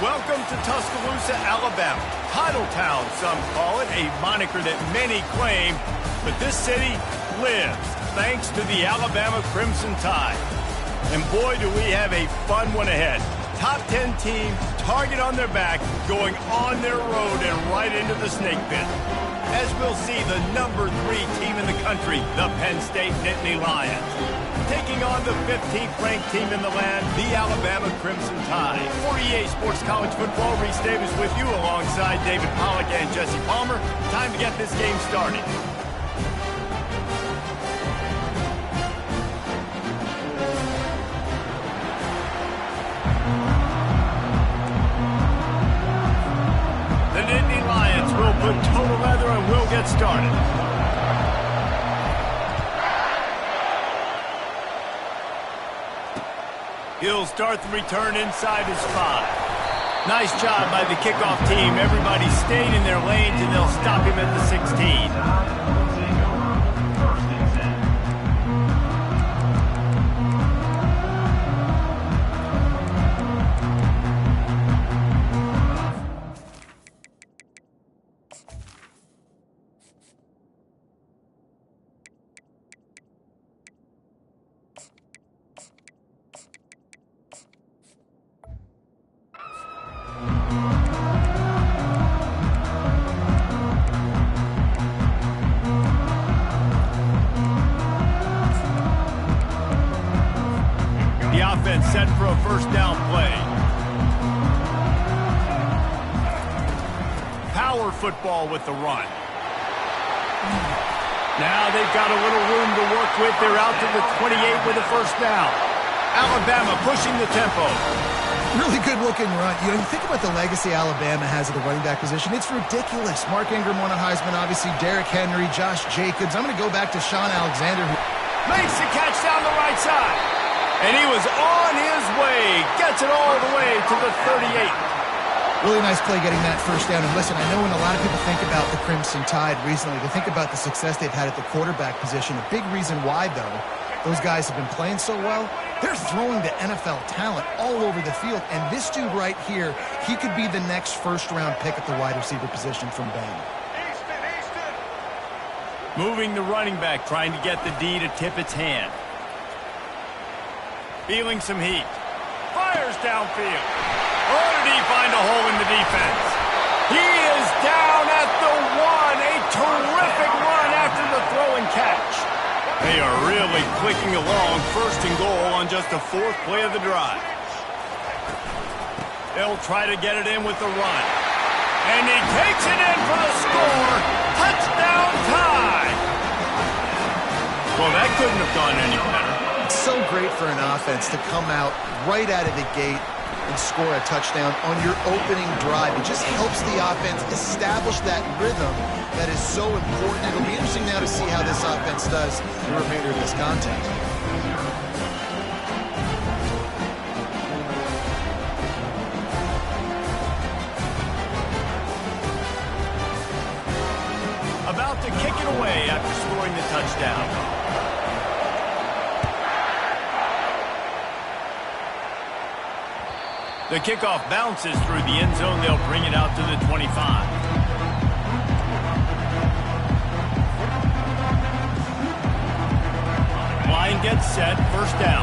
Welcome to Tuscaloosa, Alabama. Titletown, some call it, a moniker that many claim, but this city lives thanks to the Alabama Crimson Tide. And boy, do we have a fun one ahead. Top 10 team, target on their back, going on their road and right into the snake pit. As we'll see, the number 3 team in the country, the Penn State Nittany Lions, taking on the 15th ranked team in the land, the Alabama Crimson Tide. For EA Sports College Football, Reese Davis with you alongside David Pollack and Jesse Palmer. Time to get this game started. The Nittany Lions will put total leather and will get started. He'll start the return inside his 5. Nice job by the kickoff team. Everybody stayed in their lanes, and they'll stop him at the 16. Set for a first down play. Power football with the run. Now they've got a little room to work with. They're out to the 28 with a first down. Alabama pushing the tempo. Really good-looking run. You know, you think about the legacy Alabama has at the running back position. It's ridiculous. Mark Ingram won a Heisman, obviously. Derrick Henry, Josh Jacobs. I'm going to go back to Sean Alexander. Makes the catch down the right side. And he was on his way. Gets it all the way to the 38. Really nice play getting that first down. And listen, I know when a lot of people think about the Crimson Tide recently, they think about the success they've had at the quarterback position. A big reason why, though, those guys have been playing so well, they're throwing to NFL talent all over the field. And this dude right here, he could be the next first-round pick at the wide receiver position from Bama. Moving the running back, trying to get the D to tip its hand. Feeling some heat. Fires downfield. Oh, did he find a hole in the defense? He is down at the 1. A terrific run after the throw and catch. They are really clicking along. First and goal on just the 4th play of the drive. They'll try to get it in with the run. And he takes it in for the score. Touchdown tie. Well, that couldn't have gone any better. It's so great for an offense to come out right out of the gate and score a touchdown on your opening drive. It just helps the offense establish that rhythm that is so important. It'll be interesting now to see how this offense does the remainder of this contest. About to kick it away after scoring the touchdown. The kickoff bounces through the end zone. They'll bring it out to the 25. Line gets set. First down.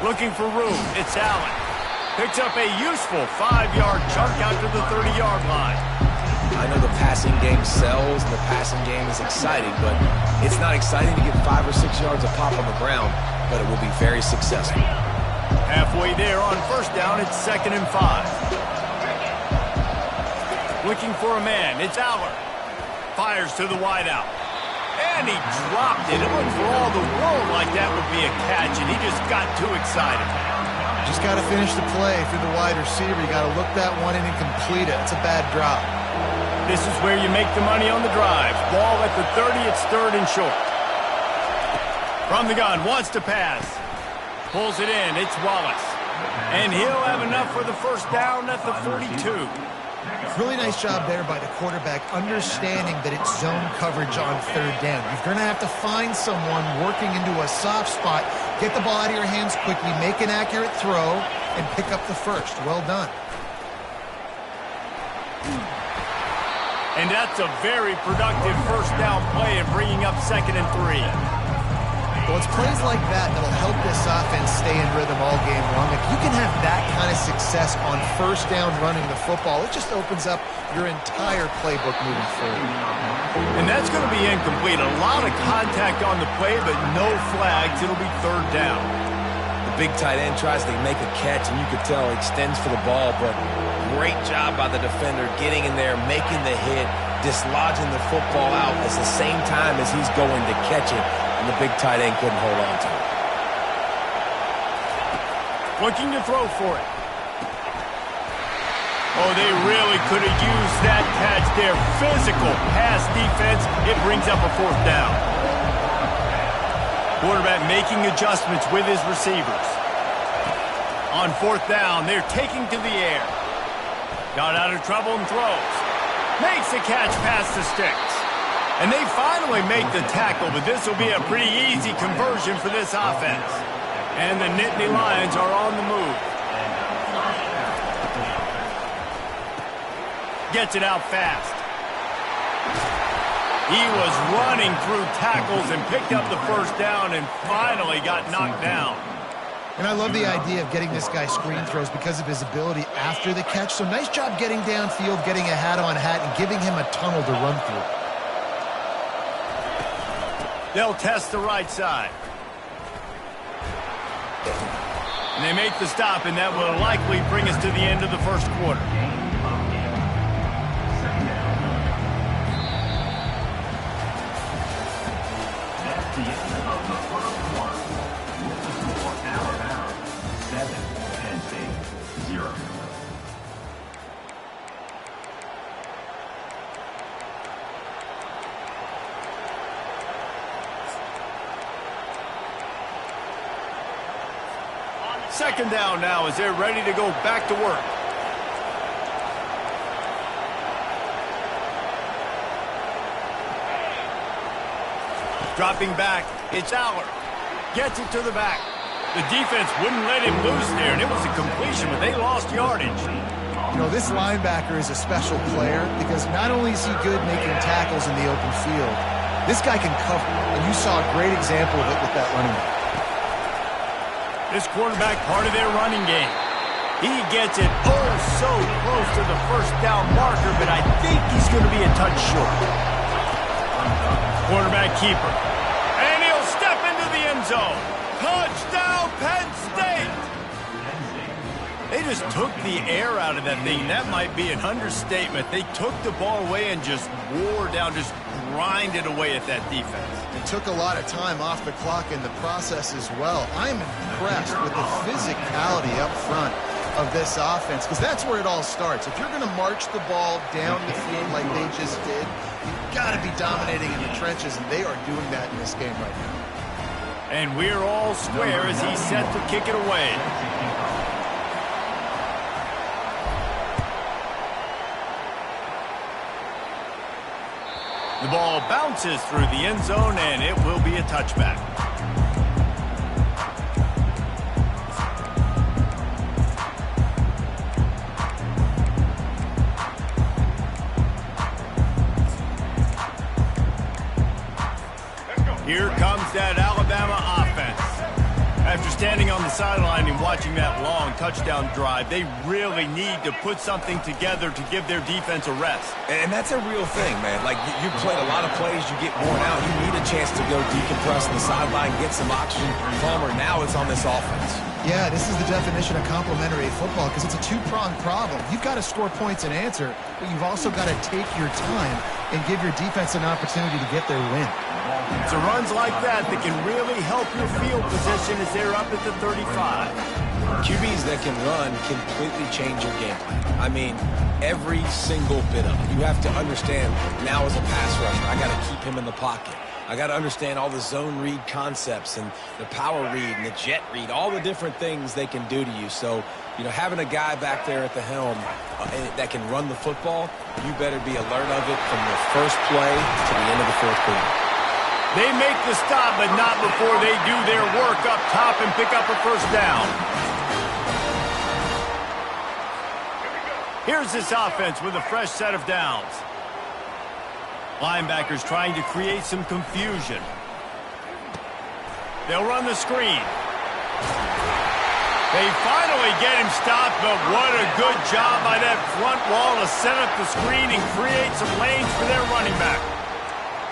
Looking for room. It's Allen. Picks up a useful 5-yard chunk out to the 30-yard line. I know the passing game sells, and the passing game is exciting, but it's not exciting to get 5 or 6 yards of pop on the ground, but it will be very successful. Halfway there on first down, it's 2nd and 5. Looking for a man, it's Aller. Fires to the wideout. And he dropped it. It looked for all the world like that would be a catch, and he just got too excited. Just got to finish the play if you're the wide receiver. You got to look that one in and complete it. It's a bad drop. This is where you make the money on the drive. Ball at the 30, it's 3rd and short. From the gun, wants to pass. Pulls it in, it's Wallace. And he'll have enough for the first down at the 42. Really nice job there by the quarterback, understanding that it's zone coverage on 3rd down. You're going to have to find someone working into a soft spot, get the ball out of your hands quickly, make an accurate throw, and pick up the first. Well done. And that's a very productive first down play and bringing up 2nd and 3. Well, it's plays like that that'll help this offense stay in rhythm all game long. If you can have that kind of success on first down running the football, it just opens up your entire playbook moving forward. And that's going to be incomplete. A lot of contact on the play, but no flags. It'll be 3rd down. The big tight end tries to make a catch, and you could tell he extends for the ball, but great job by the defender getting in there, making the hit, dislodging the football out at the same time as he's going to catch it, and the big tight end couldn't hold on to it. Looking to throw for it. Oh, they really could have used that catch there. Physical pass defense. It brings up a 4th down. Quarterback making adjustments with his receivers. On 4th down, they're taking to the air. Got out of trouble and throws. Makes the catch past the sticks. And they finally make the tackle, but this will be a pretty easy conversion for this offense. And the Nittany Lions are on the move. Gets it out fast. He was running through tackles and picked up the first down and finally got knocked down. And I love the idea of getting this guy screen throws because of his ability after the catch. So nice job getting downfield, getting a hat-on-hat, and giving him a tunnel to run through. They'll test the right side. And they make the stop, and that will likely bring us to the end of the first quarter. Second down now as they're ready to go back to work. Dropping back, it's Aller. Gets it to the back. The defense wouldn't let him loose there, and it was a completion, but they lost yardage. You know, this linebacker is a special player because not only is he good making tackles in the open field, This guy can cover, and you saw a great example of it with that running back. This quarterback part of their running game. He gets it oh so close to the first down marker, but I think he's going to be a touch short. Quarterback keeper. And he'll step into the end zone. Touchdown, Penn State! They just took the air out of that thing. That might be an understatement. They took the ball away and just wore down, just grinded away at that defense. It took a lot of time off the clock in the process as well. I'm impressed with the physicality up front of this offense, because that's where it all starts. If you're going to march the ball down the field like they just did, you've got to be dominating in the trenches, and they are doing that in this game right now. And we're all square as he's set to kick it away. The ball bounces through the end zone, and it will be a touchback. Here comes that Alabama offense. After standing on the sideline and watching that long touchdown drive, they really need to put something together to give their defense a rest. And that's a real thing, man. Like, you played a lot of plays, you get worn out. You need a chance to go decompress on the sideline, get some oxygen. Palmer, now it's on this offense. Yeah, this is the definition of complementary football, because it's a two-pronged problem. You've got to score points and answer, but you've also got to take your time and give your defense an opportunity to get their win. It's a runs like that that can really help your field position as they're up at the 35. QBs that can run completely change your game plan. I mean, every single bit of it. You have to understand, now as a pass rusher, I got to keep him in the pocket. I got to understand all the zone read concepts and the power read and the jet read, all the different things they can do to you. So, you know, having a guy back there at the helm that can run the football, you better be alert of it from the first play to the end of the fourth quarter. They make the stop, but not before they do their work up top and pick up a first down. Here's this offense with a fresh set of downs. Linebackers trying to create some confusion. They'll run the screen. They finally get him stopped, but what a good job by that front wall to set up the screen and create some lanes for their running back.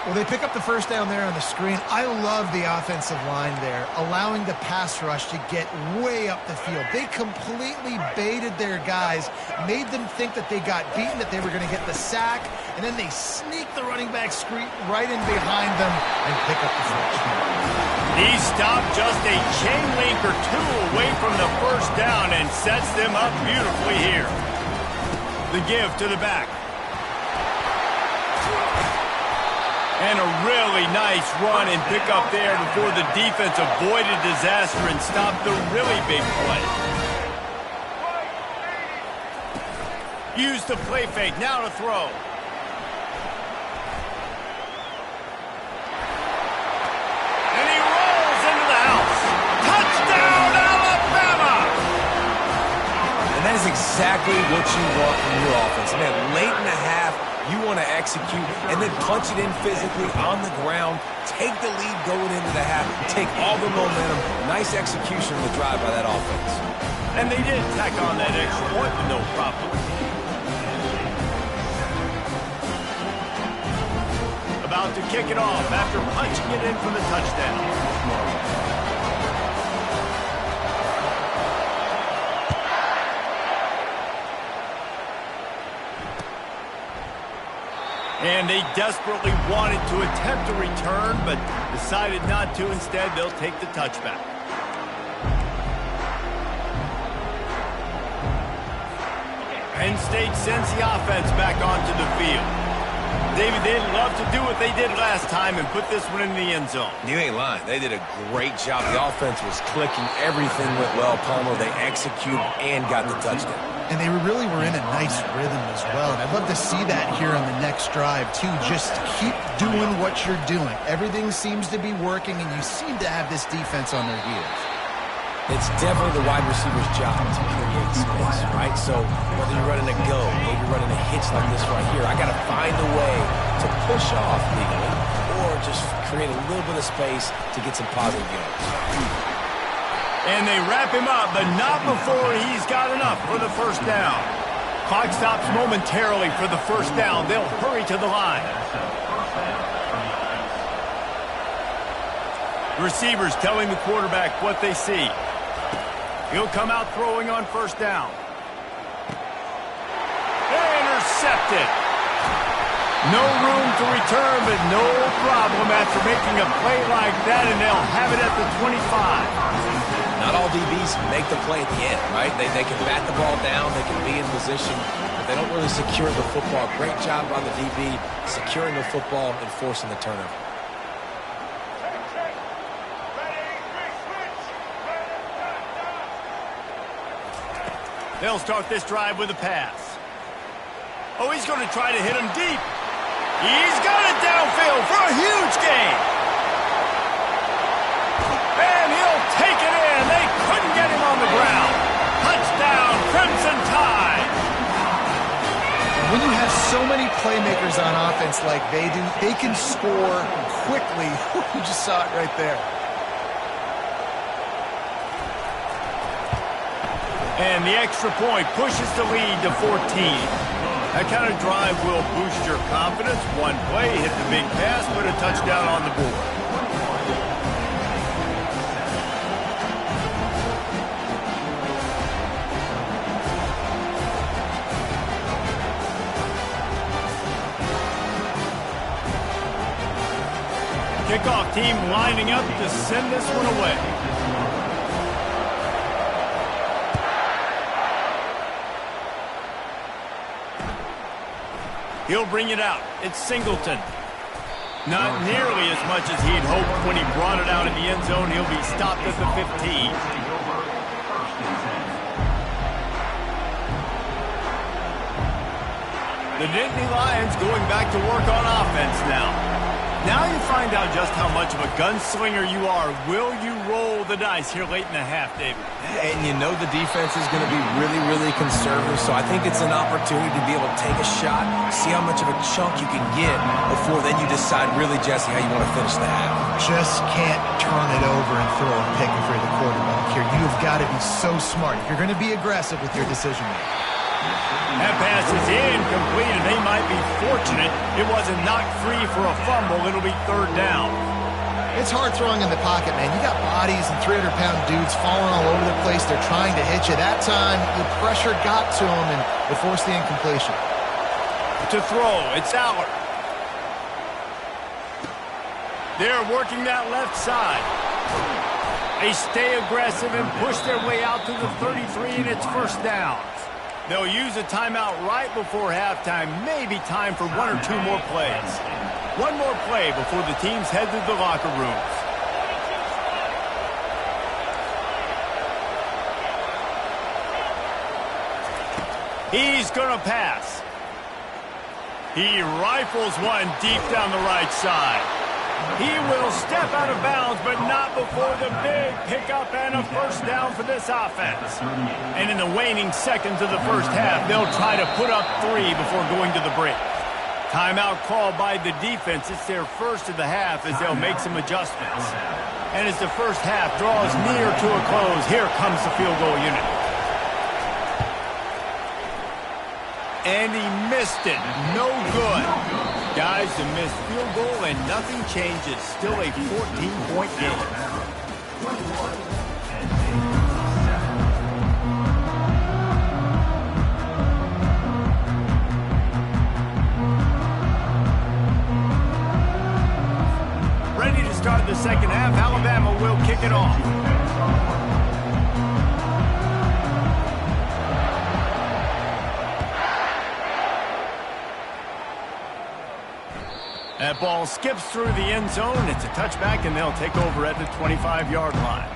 Well, they pick up the first down there on the screen. I love the offensive line there, allowing the pass rush to get way up the field. They completely baited their guys, made them think that they got beaten, that they were going to get the sack, and then they sneak the running back screen right in behind them and pick up the first down. He stopped just a chain link or two away from the first down and sets them up beautifully here. The give to the back. And a really nice run and pick up there before the defense avoided disaster and stopped the really big play. Use the play fake, now to throw. And he rolls into the house. Touchdown, Alabama! And that is exactly what you want from your offense. Man, late in the half, you want to execute and then punch it in physically on the ground, take the lead going into the half, take all the momentum. Nice execution of the drive by that offense. And they did tack on that extra point with no problem. About to kick it off after punching it in for the touchdown. And they desperately wanted to attempt a return, but decided not to. Instead, they'll take the touchback. Penn State sends the offense back onto the field. David, they'd love to do what they did last time and put this one in the end zone. You ain't lying. They did a great job. The offense was clicking. Everything went well. Palmer, they executed and got the touchdown. And they really were in a nice rhythm as well. And I'd love to see that here on the next drive, too. Just keep doing what you're doing. Everything seems to be working, and you seem to have this defense on their heels. It's definitely the wide receiver's job to create space, right? So whether you're running a go, maybe you're running a hitch like this right here, I got to find a way to push off legally or just create a little bit of space to get some positive yards. And they wrap him up, but not before he's got enough for the first down. Clock stops momentarily for the first down. They'll hurry to the line. Receivers telling the quarterback what they see. He'll come out throwing on first down. Intercepted. No room to return, but no problem after making a play like that, and they'll have it at the 25. Not all DBs make the play at the end, right? They can bat the ball down, they can be in position, but they don't really secure the football. Great job by the DB securing the football and forcing the turnover. They'll start this drive with a pass. Oh, he's going to try to hit him deep. He's got it downfield for a huge gain. And he'll take it in. They couldn't get him on the ground. Touchdown, Crimson Tide. When you have so many playmakers on offense like they do, they can score quickly. You just saw it right there. And the extra point pushes the lead to 14. That kind of drive will boost your confidence. One play, hit the big pass, put a touchdown on the board. Kickoff team lining up to send this one away. He'll bring it out. It's Singleton. Not nearly as much as he'd hoped when he brought it out in the end zone. He'll be stopped at the 15. The Nittany Lions going back to work on offense now. Now you find out just how much of a gunslinger you are. Will you roll the dice here late in the half, David? And you know the defense is going to be really, really conservative, so I think it's an opportunity to be able to take a shot, see how much of a chunk you can get before then you decide really, Jesse, how you want to finish the half. Just can't turn it over and throw a pick if you're the quarterback here. You've got to be so smart if you're going to be aggressive with your decision making. That pass is incomplete, and they might be fortunate it wasn't knocked free for a fumble. It'll be third down. It's hard throwing in the pocket, man. You got bodies and 300-pound dudes falling all over the place. They're trying to hit you. That time, the pressure got to them, and it forced the incompletion. To throw, it's Aller. They're working that left side. They stay aggressive and push their way out to the 33, and it's first down. They'll use a timeout right before halftime. Maybe time for one or two more plays. One more play before the teams head to the locker rooms. He's going to pass. He rifles one deep down the right side. He will step out of bounds, but not before the big pickup and a first down for this offense. And in the waning seconds of the first half, they'll try to put up 3 before going to the break. Timeout called by the defense. It's their first of the half as they'll make some adjustments. And as the first half draws near to a close, here comes the field goal unit. And he missed it. No good. Guys, the missed field goal and nothing changes. Still a 14-point game. Ready to start the second half. Alabama will kick it off. That ball skips through the end zone. It's a touchback, and they'll take over at the 25-yard line.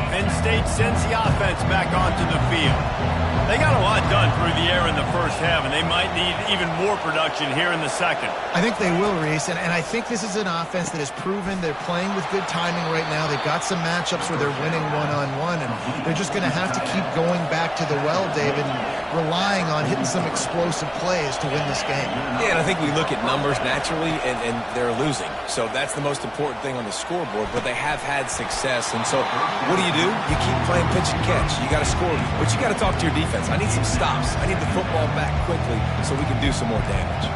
Penn State sends the offense back onto the field. They got a lot done through the air in the first half, and they might need even more production here in the second. I think they will, Reese, and I think this is an offense that has proven they're playing with good timing right now. They've got some matchups where they're winning one-on-one, and They're just going to have to keep going back to the well, David, and relying on hitting some explosive plays to win this game. Yeah, and I think we look at numbers naturally, and they're losing. So that's the most important thing on the scoreboard, but they have had success. And so what do? You keep playing pitch and catch. You got to score, but you got to talk to your defense. I need some stops. I need the football back quickly so we can do some more damage.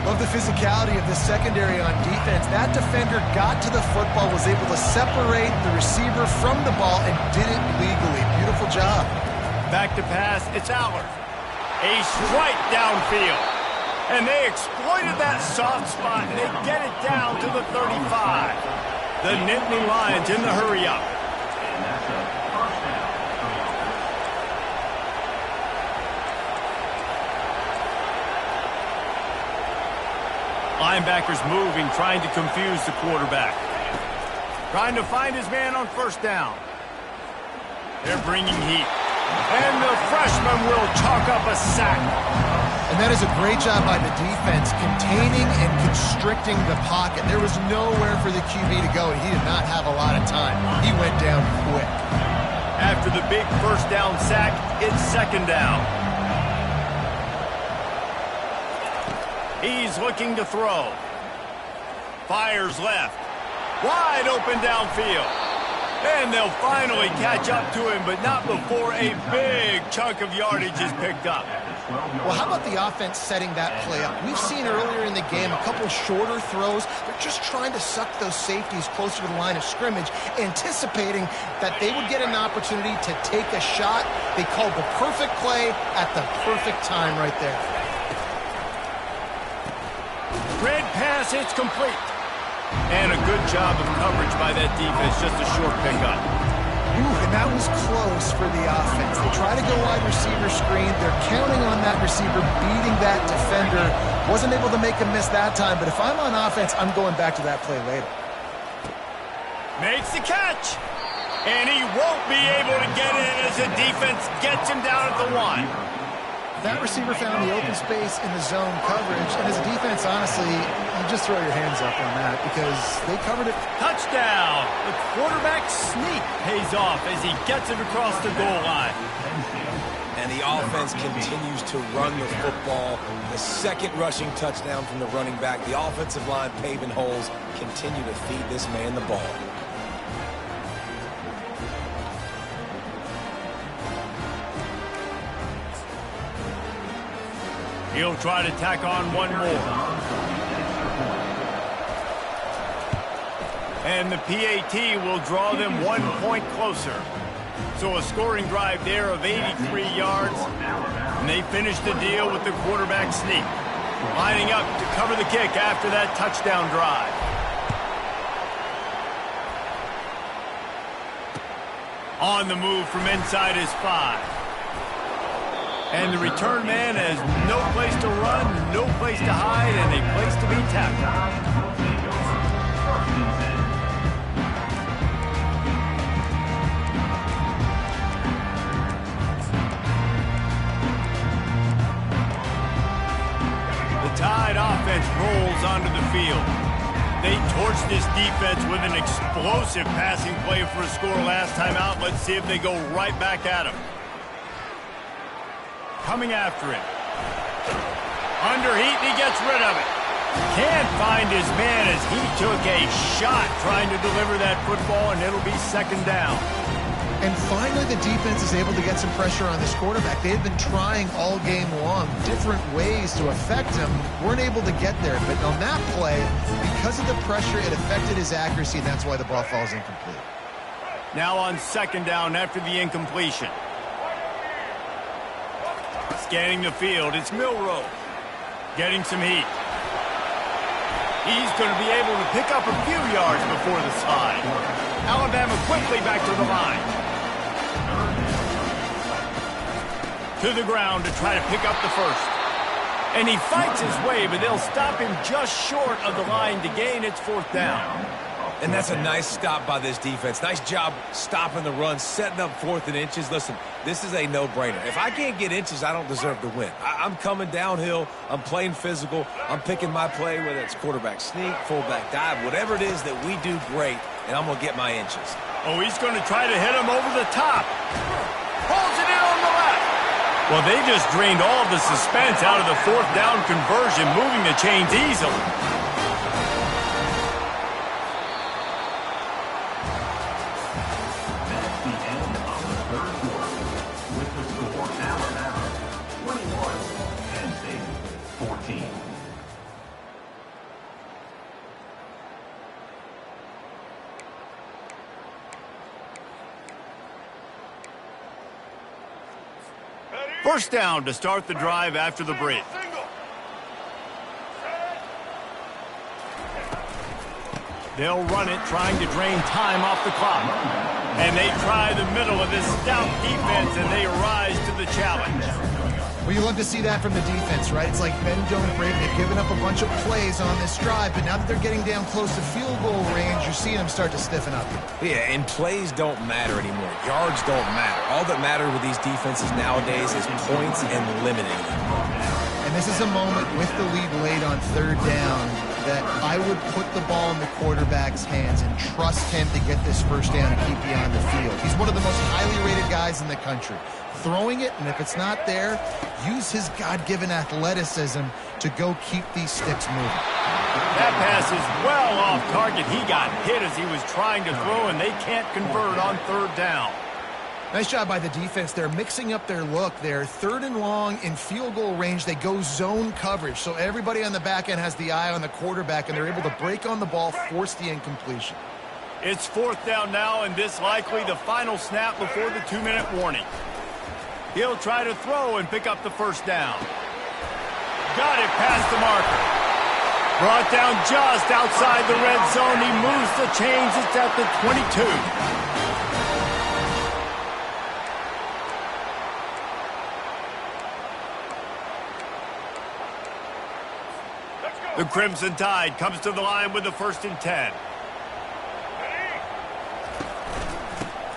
Love the physicality of the secondary on defense. That defender got to the football, was able to separate the receiver from the ball, and did it legally. Beautiful job. Back to pass, it's Allard. A strike downfield. And they exploited that soft spot, and they get it down to the 35. The Nittany Lions in the hurry-up. Linebackers moving, trying to confuse the quarterback. Trying to find his man on first down. They're bringing heat. And the freshman will chalk up a sack. And that is a great job by the defense, containing and constricting the pocket. There was nowhere for the QB to go, and he did not have a lot of time. He went down quick. After the big first down sack, it's second down. He's looking to throw. Fires left. Wide open downfield. And they'll finally catch up to him, but not before a big chunk of yardage is picked up. Well, how about the offense setting that play up? We've seen earlier in the game a couple shorter throws. They're just trying to suck those safeties closer to the line of scrimmage, anticipating that they would get an opportunity to take a shot. They called the perfect play at the perfect time right there. Red pass, it's complete. And a good job of coverage by that defense, just a short pickup. And that was close for the offense. They try to go wide receiver screen. They're counting on that receiver beating that defender. Wasn't able to make a miss that time, but if I'm on offense, I'm going back to that play later. Makes the catch. And he won't be able to get it as the defense gets him down at the 1. That receiver found the open space in the zone coverage, and as a defense, honestly, you just throw your hands up on that because they covered it. Touchdown! The quarterback sneak pays off as he gets it across the goal line. And the offense continues to run the football. The second rushing touchdown from the running back. The offensive line paving holes, continue to feed this man the ball. He'll try to tack on one more. And the PAT will draw them 1 point closer. So a scoring drive there of 83 yards. And they finish the deal with the quarterback sneak. Lining up to cover the kick after that touchdown drive. On the move from inside his 5. And the return man has no place to run, no place to hide, and a place to be tackled. The Tide offense rolls onto the field. They torched this defense with an explosive passing play for a score last time out. Let's see if they go right back at him. Coming after him. Under heat, and he gets rid of it. Can't find his man as he took a shot trying to deliver that football, and it'll be second down. And finally, the defense is able to get some pressure on this quarterback. They've been trying all game long, different ways to affect him. Weren't able to get there, but on that play, because of the pressure, it affected his accuracy, and that's why the ball falls incomplete. Now on second down after the incompletion. Scanning the field, it's Milroe. Getting some heat. He's going to be able to pick up a few yards before the slide. Alabama quickly back to the line. To the ground to try to pick up the first. And he fights his way, but they'll stop him just short of the line to gain its fourth down. And that's a nice stop by this defense. Nice job stopping the run, setting up 4th and inches. Listen, this is a no-brainer. If I can't get inches, I don't deserve to win. I'm coming downhill. I'm playing physical. I'm picking my play, whether it's quarterback sneak, fullback dive, whatever it is that we do great, and I'm going to get my inches. Oh, he's going to try to hit him over the top. Pulls it in on the left. Well, they just drained all of the suspense out of the fourth down conversion, moving the chains easily. That's the end of the third quarter. With the score, Alabama 21, Penn State 14. First down to start the drive after the break. They'll run it, trying to drain time off the clock. And they try the middle of this stout defense, and they rise to the challenge. Well, you love to see that from the defense, right? It's like bend, don't break. They've given up a bunch of plays on this drive, but now that they're getting down close to field goal range, you're seeing them start to stiffen up. Yeah, and plays don't matter anymore. Yards don't matter. All that matters with these defenses nowadays is points and limiting them. And this is a moment with the lead late on third down that I would put the ball in the quarterback's hands and trust him to get this first down and keep you on the field. He's one of the most highly rated guys in the country. Throwing it, and if it's not there, use his God-given athleticism to go keep these sticks moving. That pass is well off target. He got hit as he was trying to throw, and they can't convert on third down. Nice job by the defense. They're mixing up their look. They're third and long in field goal range. They go zone coverage, so everybody on the back end has the eye on the quarterback, and they're able to break on the ball, force the incompletion. It's fourth down now, and this likely the final snap before the 2-minute warning. He'll try to throw and pick up the first down. Got it past the marker. Brought down just outside the red zone. He moves the chains. It's at the 22. The Crimson Tide comes to the line with the 1st and 10.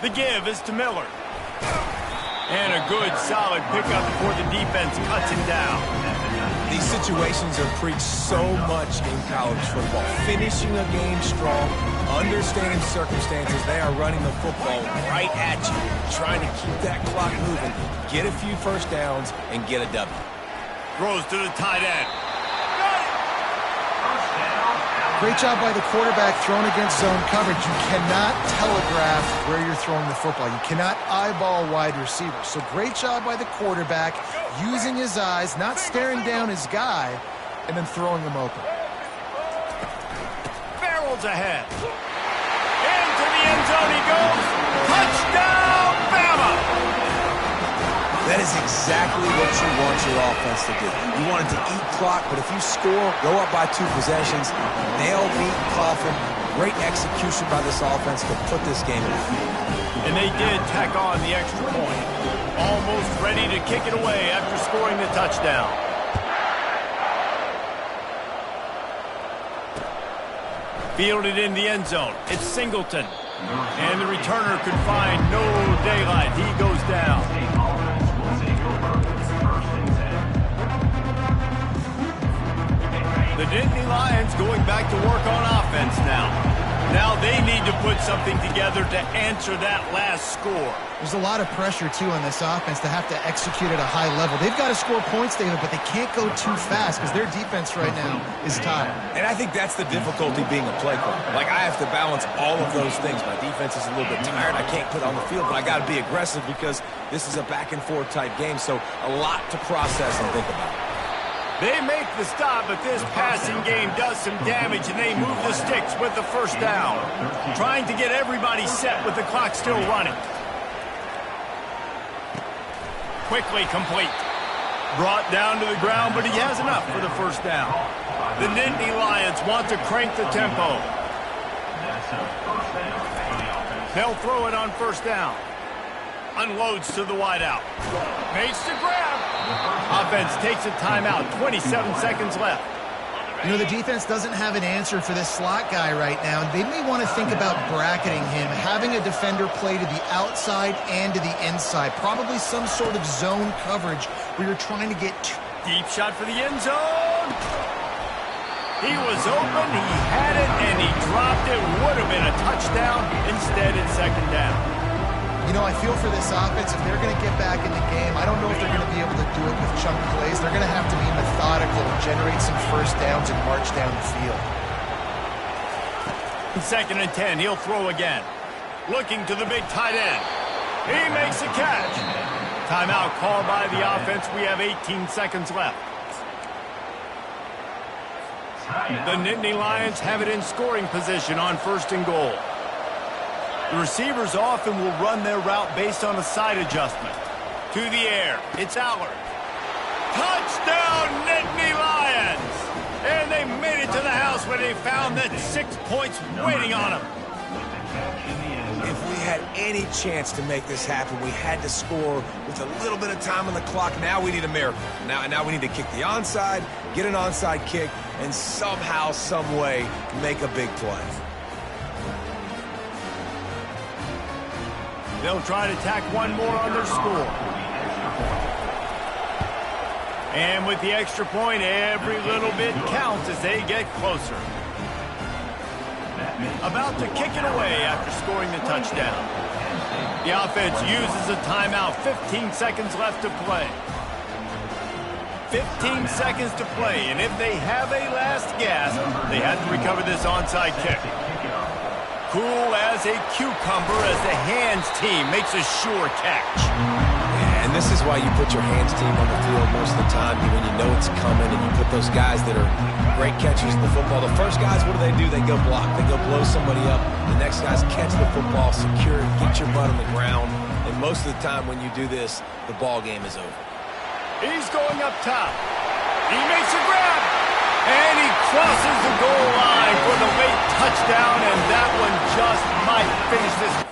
The give is to Miller. And a good, solid pickup before the defense cuts him down. These situations are preached so much in college football. Finishing a game strong, understanding circumstances. They are running the football right at you, trying to keep that clock moving, get a few first downs, and get a W. Throws to the tight end. Great job by the quarterback thrown against zone coverage. You cannot telegraph where you're throwing the football. You cannot eyeball wide receivers. So great job by the quarterback using his eyes, not staring down his guy, and then throwing him open. Barrels ahead. Into the end zone he goes. Touchdown, Bama! That is exactly what you want your offense to do. You want it to eat clock, but if you score, go up by 2 possessions, nail, beat, coffin, great execution by this offense to put this game away. And they did tack on the extra point. Almost ready to kick it away after scoring the touchdown. Fielded in the end zone. It's Singleton. And the returner could find no daylight. He goes down. The Nittany Lions going back to work on offense now. Now they need to put something together to answer that last score. There's a lot of pressure, too, on this offense to have to execute at a high level. They've got to score points, David, but they can't go too fast because their defense right now is tired. And I think that's the difficulty being a play caller. Like, I have to balance all of those things. My defense is a little bit tired. I can't put on the field, but I got to be aggressive because this is a back-and-forth type game, so a lot to process and think about. They make the stop, but this passing game does some damage, and they move the sticks with the first down. Trying to get everybody set with the clock still running. Quickly complete. Brought down to the ground, but he has enough for the first down. The Nittany Lions want to crank the tempo. They'll throw it on first down. Unloads to the wideout. Makes the grab. Offense takes a timeout. 27 seconds left. You know, the defense doesn't have an answer for this slot guy right now. They may want to think about bracketing him, having a defender play to the outside and to the inside. Probably some sort of zone coverage where you're trying to get... Deep shot for the end zone. He was open, he had it, and he dropped it. Would have been a touchdown. Instead, it's second down. You know, I feel for this offense, if they're going to get back in the game, I don't know if they're going to be able to do it with chunk plays. They're going to have to be methodical, generate some first downs, and march down the field. Second and 10, he'll throw again. Looking to the big tight end. He makes a catch. Timeout called by the offense. We have 18 seconds left. The Nittany Lions have it in scoring position on first and goal. The receivers often will run their route based on a side adjustment. To the air, it's Allard. Touchdown, Nittany Lions! And they made it to the house when they found that 6 points waiting on them. If we had any chance to make this happen, we had to score with a little bit of time on the clock. Now we need a miracle. Now we need to kick the onside, get an onside kick, and somehow, some way, make a big play. They'll try to tack one more on their score. And with the extra point, every little bit counts as they get closer. About to kick it away after scoring the touchdown. The offense uses a timeout. 15 seconds left to play. 15 seconds to play, and if they have a last gasp, they have to recover this onside kick. Cool as a cucumber as the hands team makes a sure catch. Yeah, and this is why you put your hands team on the field most of the time when you know it's coming, and you put those guys that are great catchers in the football. The first guys, what do? They go block. They go blow somebody up. The next guys catch the football, secure it, get your butt on the ground, and most of the time when you do this, the ball game is over. He's going up top. He makes a grab. And he crosses the goal line for the late touchdown, and that one just might finish this.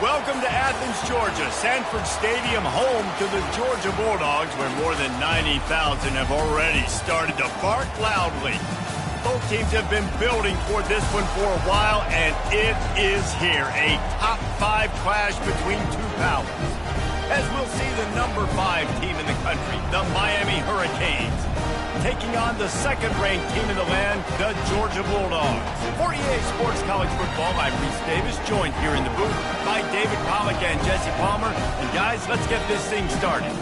Welcome to Athens, Georgia, Sanford Stadium, home to the Georgia Bulldogs, where more than 90,000 have already started to bark loudly. Both teams have been building toward this one for a while, and it is here, a top 5 clash between two powers. As we'll see the number 5 team in the country, the Miami Hurricanes, taking on the second-ranked team in the land, the Georgia Bulldogs. For EA Sports College Football, I'm Reese Davis, joined here in the booth by David Pollack and Jesse Palmer. And guys, let's get this thing started.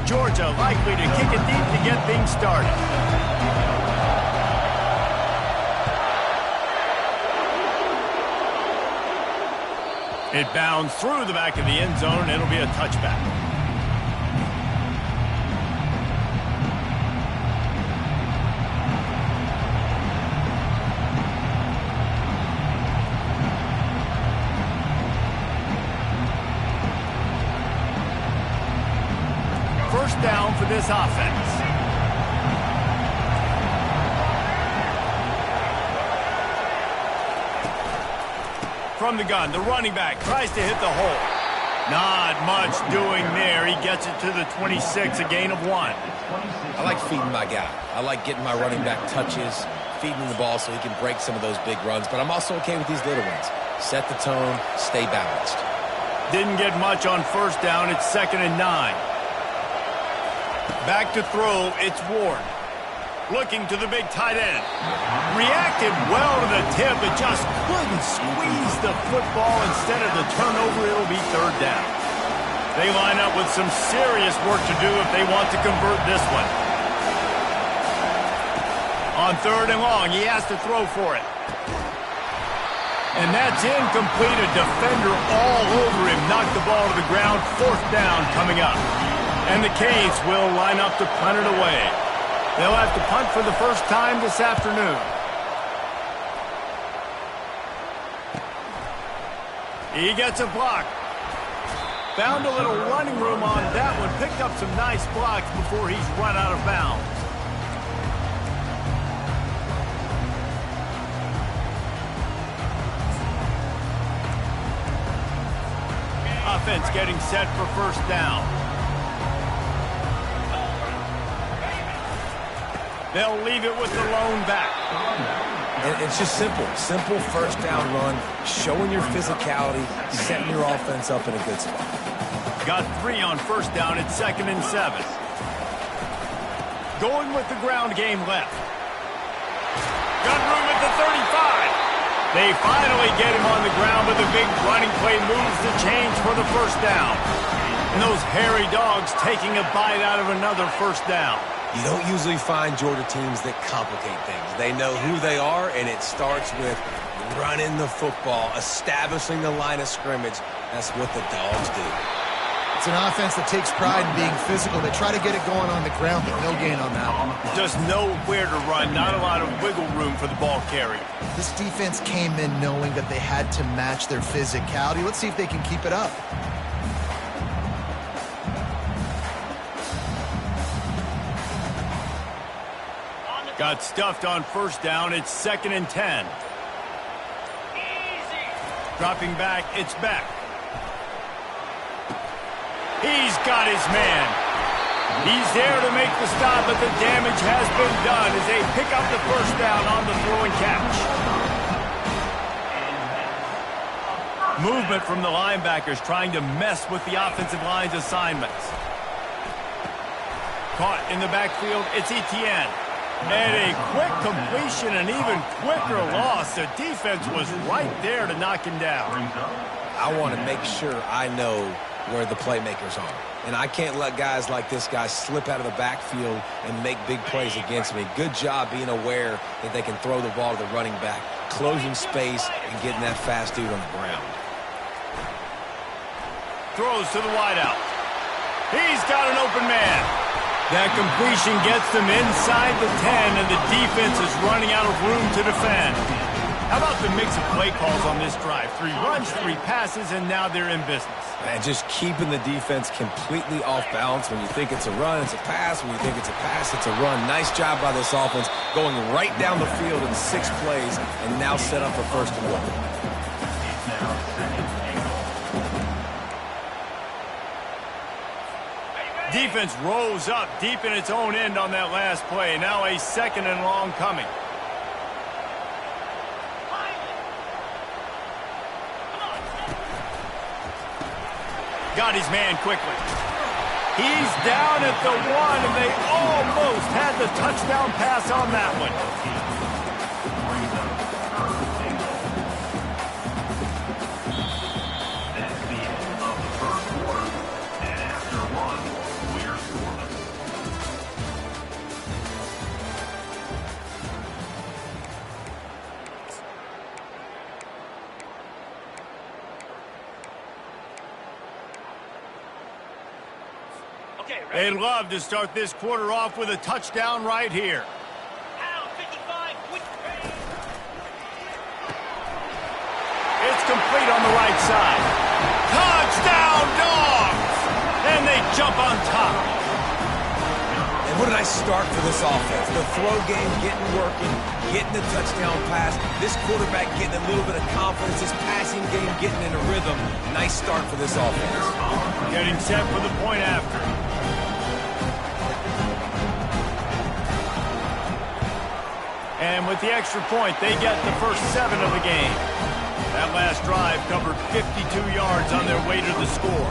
Georgia likely to kick it deep to get things started. It bounds through the back of the end zone, and it'll be a touchback. First down for this offense. From the gun, the running back tries to hit the hole. Not much doing there. He gets it to the 26, a gain of 1. I like feeding my guy. I like getting my running back touches, feeding the ball so he can break some of those big runs. But I'm also okay with these little ones. Set the tone, stay balanced. Didn't get much on first down. It's 2nd and 9. Back to throw, it's Ward. Looking to the big tight end. Reacted well to the tip, but just couldn't squeeze the football. Instead of the turnover, it'll be 3rd down. They line up with some serious work to do if they want to convert this one. On 3rd and long, he has to throw for it. And that's incomplete. A defender all over him. Knocked the ball to the ground. 4th down coming up. And the Canes will line up to punt it away. They'll have to punt for the first time this afternoon. He gets a block. Found a little running room on that one. Picked up some nice blocks before he's run out of bounds. Offense getting set for first down. They'll leave it with the lone back. And it's just simple. Simple first down run, showing your physicality, setting your offense up in a good spot. Got 3 on first down. It's 2nd and 7. Going with the ground game left. Got room at the 35. They finally get him on the ground, but the big running play moves the chains for the first down. And those hairy dogs taking a bite out of another first down. You don't usually find Georgia teams that complicate things. They know who they are, and it starts with running the football, establishing the line of scrimmage. That's what the Dogs do. It's an offense that takes pride in being physical. They try to get it going on the ground, but no gain on that one. Just know where to run. Not a lot of wiggle room for the ball carrier. This defense came in knowing that they had to match their physicality. Let's see if they can keep it up. Got stuffed on first down. It's 2nd and 10. Dropping back, it's back. He's got his man. He's there to make the stop, but the damage has been done as they pick up the first down on the throw and catch. Movement from the linebackers trying to mess with the offensive line's assignments. Caught in the backfield, it's Etienne. And a quick completion, an even quicker loss. The defense was right there to knock him down. I want to make sure I know where the playmakers are. And I can't let guys like this guy slip out of the backfield and make big plays against me. Good job being aware that they can throw the ball to the running back, closing space, and getting that fast dude on the ground. throws to the wideout. He's got an open man. That completion gets them inside the 10, and the defense is running out of room to defend. How about the mix of play calls on this drive? 3 runs, 3 passes, and now they're in business. Man, just keeping the defense completely off balance. When you think it's a run, it's a pass. When you think it's a pass, it's a run. Nice job by this offense, going right down the field in 6 plays, and now set up for first and goal. Defense rolls up deep in its own end on that last play. Now a 2nd and long coming. Got his man quickly. He's down at the 1, and they almost had the touchdown pass on that one. That's the end of the first quarter. And after 1, we're scoreless. They'd love to start this quarter off with a touchdown right here. It's complete on the right side. Touchdown, Dogs! And they jump on top. And what a nice start for this offense. The throw game getting working, getting the touchdown pass. This quarterback getting a little bit of confidence. This passing game getting in a rhythm. Nice start for this offense. Getting set for the point after. And with the extra point, they get the first 7 of the game. That last drive covered 52 yards on their way to the score.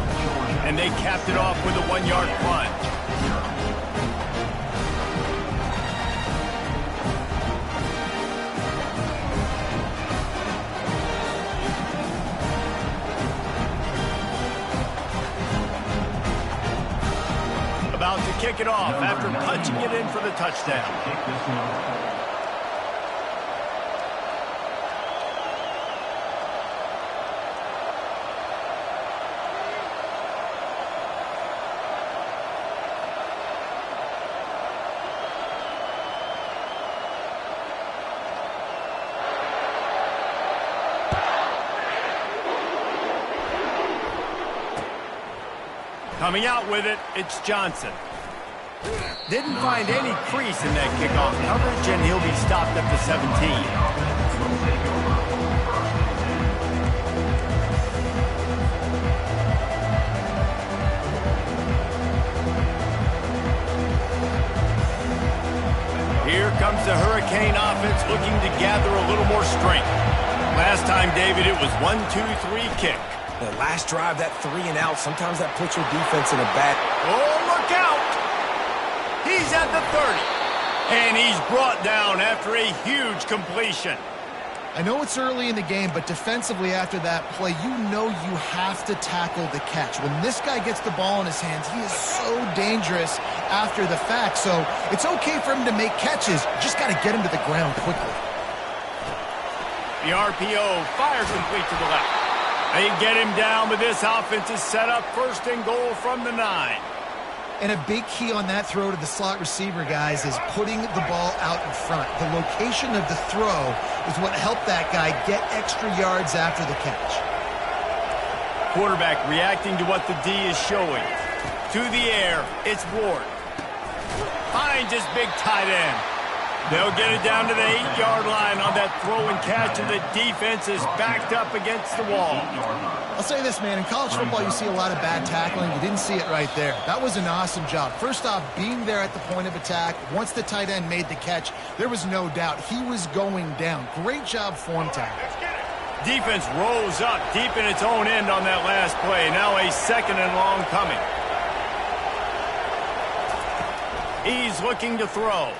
And they capped it off with a 1-yard plunge. About to kick it off after punching it in for the touchdown. Coming out with it, it's Johnson. Didn't find any crease in that kickoff coverage, and he'll be stopped at the 17. Here comes the Hurricane offense looking to gather a little more strength. Last time, David, it was 1-2-3 kick. The last drive, that 3 and out, sometimes that puts your defense in a bad... Oh, look out! He's at the 30. And he's brought down after a huge completion. I know it's early in the game, but defensively after that play, you know you have to tackle the catch. When this guy gets the ball in his hands, he is so dangerous after the fact. So it's okay for him to make catches. Just got to get him to the ground quickly. The RPO fires complete to the left. They get him down, but this offense is set up 1st and goal from the 9. And a big key on that throw to the slot receiver, guys, is putting the ball out in front. The location of the throw is what helped that guy get extra yards after the catch. Quarterback reacting to what the D is showing. To the air, it's Ward. Finds his big tight end. They'll get it down to the 8-yard line on that throw and catch, and the defense is backed up against the wall. I'll say this, man. In college football, you see a lot of bad tackling. You didn't see it right there. That was an awesome job. First off, being there at the point of attack. Once the tight end made the catch, there was no doubt he was going down. Great job form tackle. Defense rolls up deep in its own end on that last play. Now a 2nd and long coming. He's looking to throw.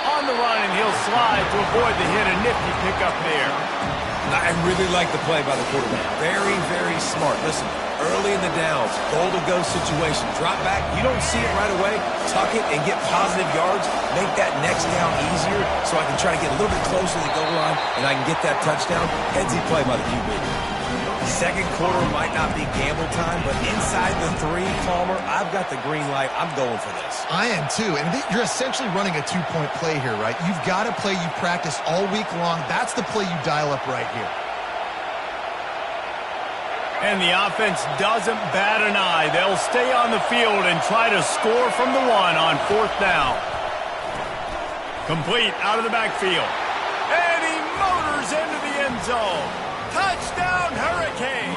On the run, and he'll slide to avoid the hit. A nifty pickup there. I really like the play by the quarterback. Very, very smart. Listen, Early in the downs, goal-to-go situation. Drop back, you don't see it right away. Tuck it and get positive yards. Make that next down easier so I can try to get a little bit closer to the goal line and I can get that touchdown. Headsy play by the QB. Second quarter might not be gamble time, but inside the 3, Palmer, I've got the green light. I'm going for this. I am too, and you're essentially running a 2-point play here, right? You've got a play you practice all week long. That's the play you dial up right here. And the offense doesn't bat an eye. They'll stay on the field and try to score from the 1 on 4th down. Complete out of the backfield. And he motors into the end zone. Touchdown, Hurricane!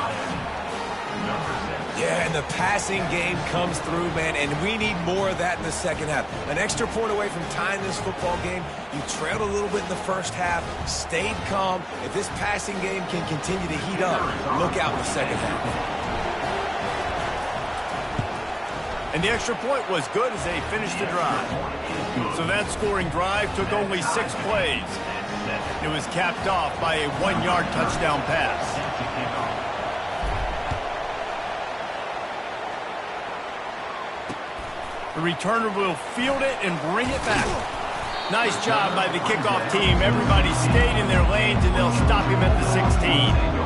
Yeah, and the passing game comes through, man, and we need more of that in the second half. An extra point away from tying this football game. You trailed a little bit in the first half, stayed calm. If this passing game can continue to heat up, look out in the second half. And the extra point was good as they finished the drive. So that scoring drive took only 6 plays. It was capped off by a 1-yard touchdown pass. The returner will field it and bring it back. Nice job by the kickoff team. Everybody stayed in their lanes, and they'll stop him at the 16.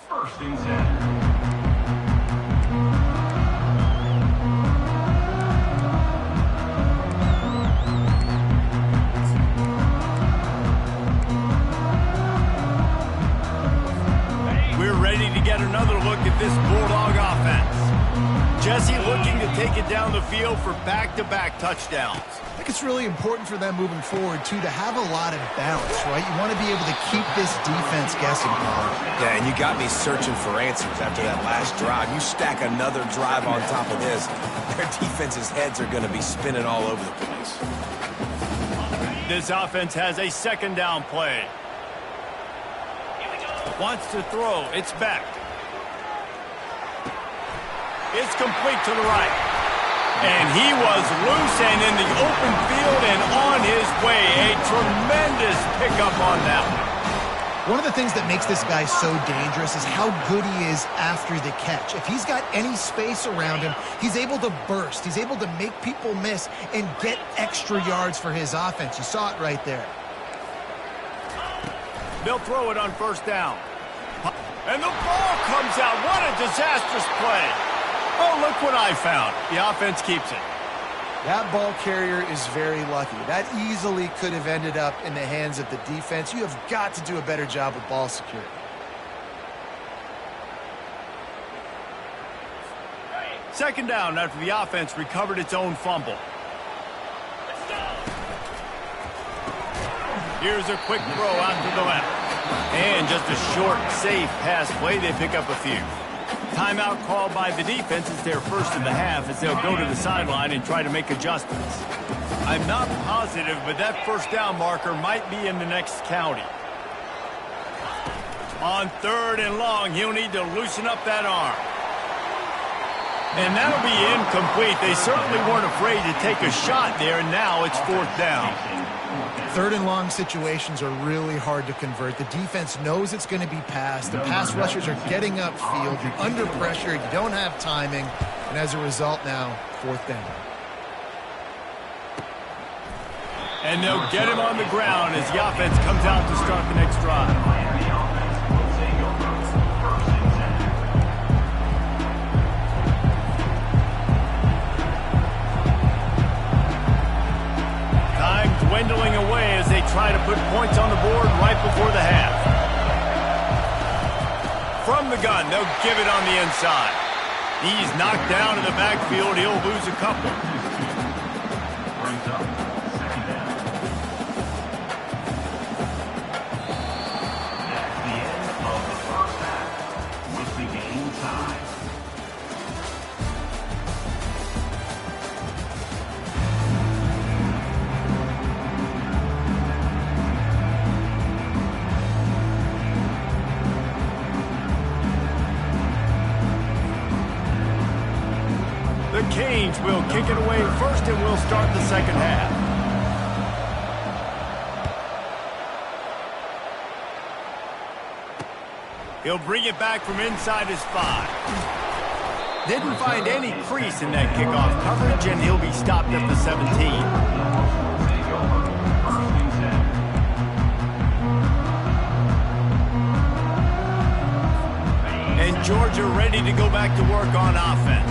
First and 10. We're ready to get another look at this Bulldog offense. Jesse looking to take it down the field for back-to-back touchdowns. I think it's really important for them moving forward, too, to have a lot of balance, right? You want to be able to keep this defense guessing, Paul. Yeah, and you got me searching for answers after that last drive. You stack another drive on top of this, their defense's heads are going to be spinning all over the place. This offense has a 2nd down play. Wants to throw. It's back. It's complete to the right. And he was loose and in the open field and on his way. A tremendous pickup on that one. One of the things that makes this guy so dangerous is how good he is after the catch. If he's got any space around him, he's able to burst. He's able to make people miss and get extra yards for his offense. You saw it right there. They'll throw it on 1st down. And the ball comes out. What a disastrous play. Oh, look what I found. The offense keeps it. That ball carrier is very lucky. That easily could have ended up in the hands of the defense. You have got to do a better job with ball security. Second down after the offense recovered its own fumble. Here's a quick throw out to the left. And just a short, safe pass play. They pick up a few. Timeout called by the defense. It's their first in the half as they'll go to the sideline and try to make adjustments. I'm not positive, but that 1st down marker might be in the next county. On 3rd and long, he'll need to loosen up that arm. And that'll be incomplete. They certainly weren't afraid to take a shot there, and now it's 4th down. 3rd and long situations are really hard to convert. The defense knows it's going to be passed. The pass rushers are getting upfield. You're under pressure. You don't have timing. And as a result now, 4th down. And they'll get him on the ground as the offense comes out to start the next drive. Dwindling away as they try to put points on the board right before the half. From the gun, they'll give it on the inside. He's knocked down in the backfield. He'll lose a couple. Brings up second down. That's the end of the first half with the game tied. The Canes will kick it away first, and we'll start the second half. He'll bring it back from inside his 5. Didn't find any crease in that kickoff coverage, and he'll be stopped at the 17. And Georgia ready to go back to work on offense.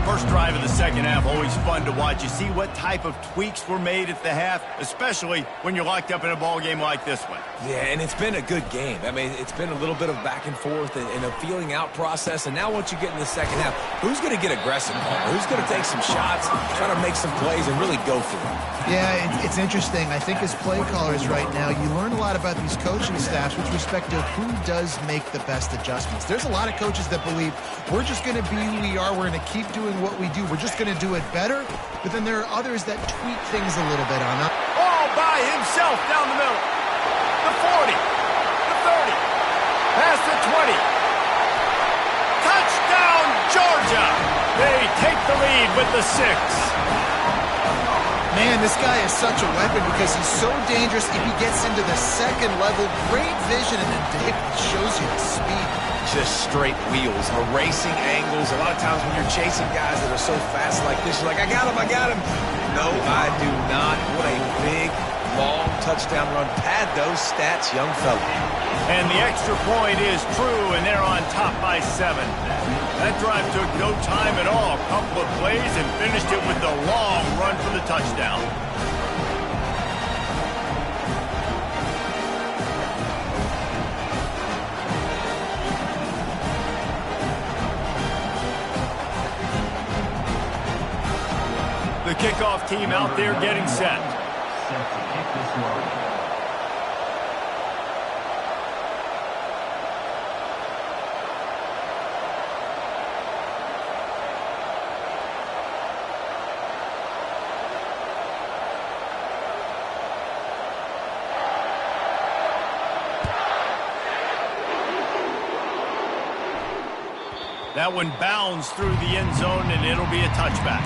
First drive of the second half, always fun to watch. You see what type of tweaks were made at the half, especially when you're locked up in a ball game like this one. Yeah, and it's been a good game. I mean, it's been a little bit of back and forth and a feeling out process. And now once you get in the second half, who's going to get aggressive? Who's going to take some shots, try to make some plays, and really go for it? Yeah, it's interesting. I think as play callers right now, you learn a lot about these coaching staffs with respect to who does make the best adjustments. There's a lot of coaches that believe we're just going to be who we are. We're going to keep doing what we do. We're just going to do it better. But then there are others that tweak things a little bit on. All by himself down the middle. The 40, the 30, past the 20. Touchdown, Georgia! They take the lead with the 6. Man, this guy is such a weapon because he's so dangerous if he gets into the second level. Great vision, and then Dave shows you the speed. Just straight wheels, erasing angles. A lot of times when you're chasing guys that are so fast like this, you're like, I got him. No, I do not. What a big, long touchdown run. Pad those stats, young fella. And the extra point is true, and they're on top by 7. That drive took no time at all. A couple of plays and finished it with the long run for the touchdown. The kickoff team out there getting set. Set to kick this one. That one bounds through the end zone, and it'll be a touchback.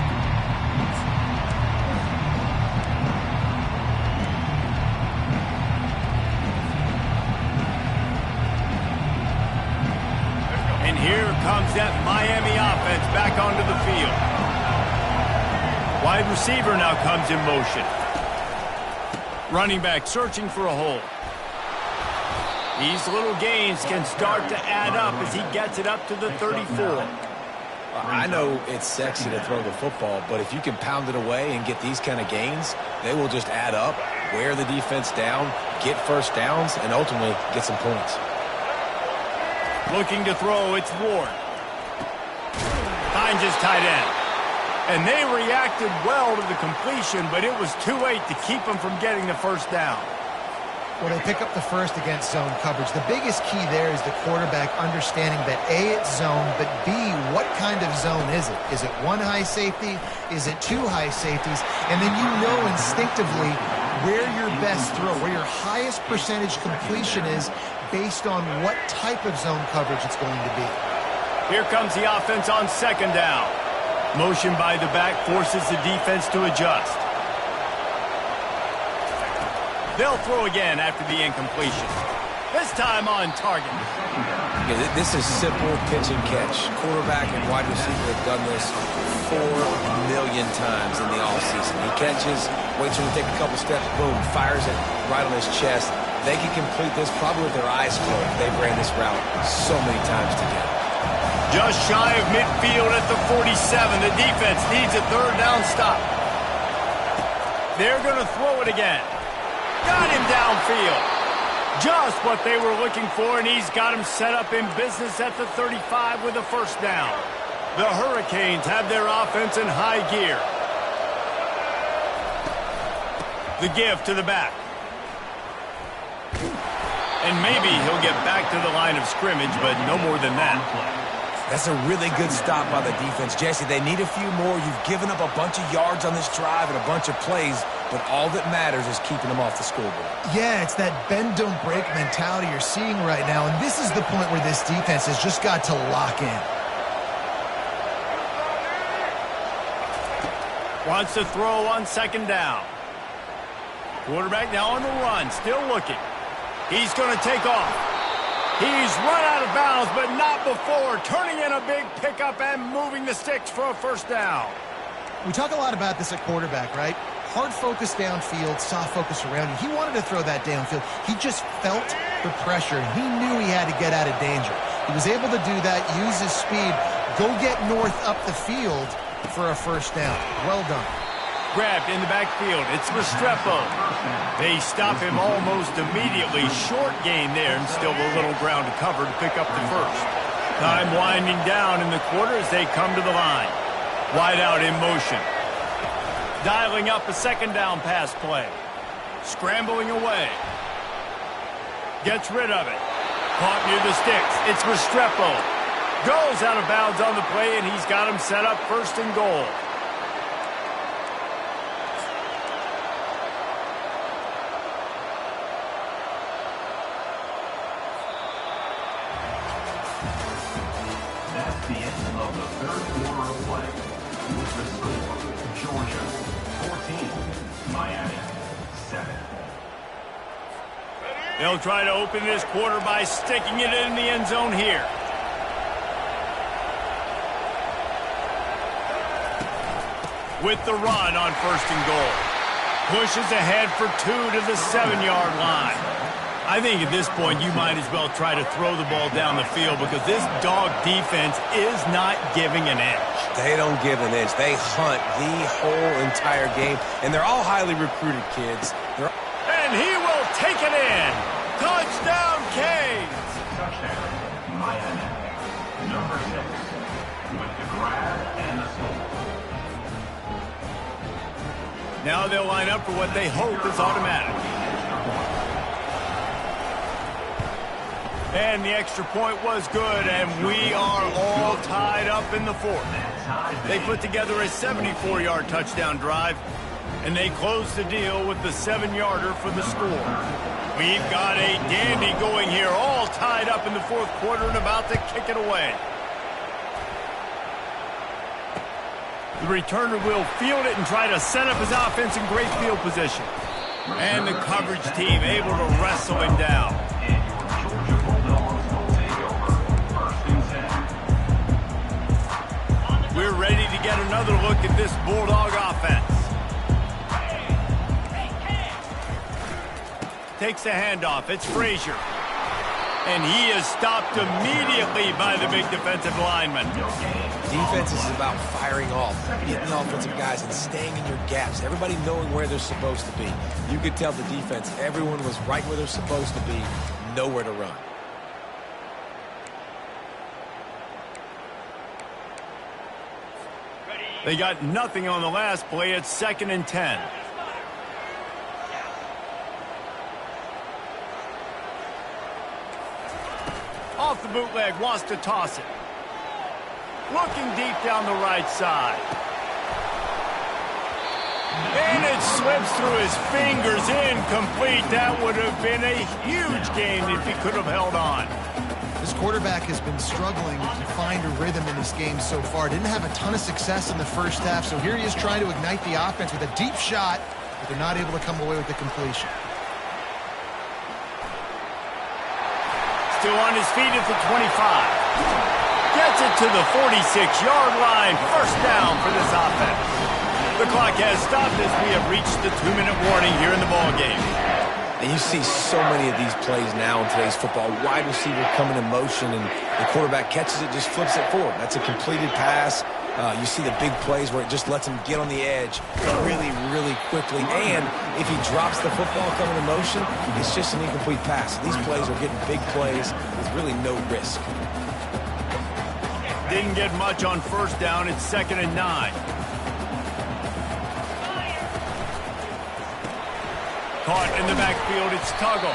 And here comes that Miami offense back onto the field. Wide receiver now comes in motion. Running back searching for a hole. These little gains can start to add up as he gets it up to the 34. I know it's sexy to throw the football, but if you can pound it away and get these kind of gains, they will just add up, wear the defense down, get first downs, and ultimately get some points. Looking to throw, it's Ward. Finds his tight end. And they reacted well to the completion, but it was too late to keep them from getting the first down. Well, they pick up the first against zone coverage. The biggest key there is the quarterback understanding that A, it's zone, but B, what kind of zone is it? Is it one high safety? Is it two high safeties? And then you know instinctively where your best throw, where your highest percentage completion is based on what type of zone coverage it's going to be. Here comes the offense on second down. Motion by the back forces the defense to adjust. They'll throw again after the incompletion. This time on target. Yeah, this is simple pitch and catch. Quarterback and wide receiver have done this 4 million times in the offseason. He catches, waits for him to take a couple steps, boom, fires it right on his chest. They can complete this probably with their eyes closed. They've ran this route so many times together. Just shy of midfield at the 47. The defense needs a third down stop. They're going to throw it again. Got him downfield. Just what they were looking for, and he's got him set up in business at the 35 with a first down. The Hurricanes have their offense in high gear. The give to the back. And maybe he'll get back to the line of scrimmage, but no more than that. That's a really good stop by the defense. Jesse, they need a few more. You've given up a bunch of yards on this drive and a bunch of plays, but all that matters is keeping them off the scoreboard. Yeah, it's that bend, don't break mentality you're seeing right now, and this is the point where this defense has just got to lock in. Wants to throw on second down. Quarterback now on the run, still looking. He's going to take off. He's run out of bounds, but not before turning in a big pickup and moving the sticks for a first down. We talk a lot about this at quarterback, right? Hard focus downfield, soft focus around you. He wanted to throw that downfield. He just felt the pressure, and he knew he had to get out of danger. He was able to do that, use his speed, go get north up the field for a first down. Well done. Grabbed in the backfield. It's Restrepo. They stop him almost immediately. Short gain there and still a little ground to cover to pick up the first. Time winding down in the quarter as they come to the line. Wide out in motion. Dialing up a second down pass play. Scrambling away. Gets rid of it. Caught near the sticks. It's Restrepo. Goes out of bounds on the play, and he's got him set up first and goal. That's the end of the third quarter of play. With the score, Georgia 14, Miami 7. They'll try to open this quarter by sticking it in the end zone here. With the run on first and goal. Pushes ahead for 2 to the 7-yard line. I think at this point you might as well try to throw the ball down the field because this dog defense is not giving an inch. They don't give an inch. They hunt the whole entire game, and they're all highly recruited kids. And he will take it in. Touchdown, Canes. Touchdown, Miami. Number 6, with the grab and the score. Now they'll line up for what they hope is automatic. And the extra point was good, and we are all tied up in the fourth. They put together a 74-yard touchdown drive, and they close the deal with the 7-yarder for the score. We've got a dandy going here, all tied up in the fourth quarter and about to kick it away. The returner will field it and try to set up his offense in great field position. And the coverage team able to wrestle him down. We're ready to get another look at this Bulldog offense. Takes the handoff. It's Frazier. And he is stopped immediately by the big defensive lineman. Defense is about firing off, getting the offensive guys and staying in your gaps. Everybody knowing where they're supposed to be. You could tell the defense, everyone was right where they're supposed to be, nowhere to run. They got nothing on the last play. It's 2nd and 10. Off the bootleg, wants to toss it. Looking deep down the right side. And it slips through his fingers, incomplete. That would have been a huge game if he could have held on. This quarterback has been struggling to find a rhythm in this game so far. Didn't have a ton of success in the first half, so here he is trying to ignite the offense with a deep shot, but they're not able to come away with the completion. Still on his feet at the 25. Gets it to the 46-yard line. First down for this offense. The clock has stopped as we have reached the 2-minute warning here in the ballgame. And you see so many of these plays now in today's football. Wide receiver coming in motion, and the quarterback catches it, just flips it forward. That's a completed pass. You see the big plays where it just lets him get on the edge really, really quickly. And if he drops the football coming in motion, it's just an incomplete pass. These plays are getting big plays with really no risk. didn't get much on first down. It's 2nd and 9. Caught in the backfield, it's Tuggle.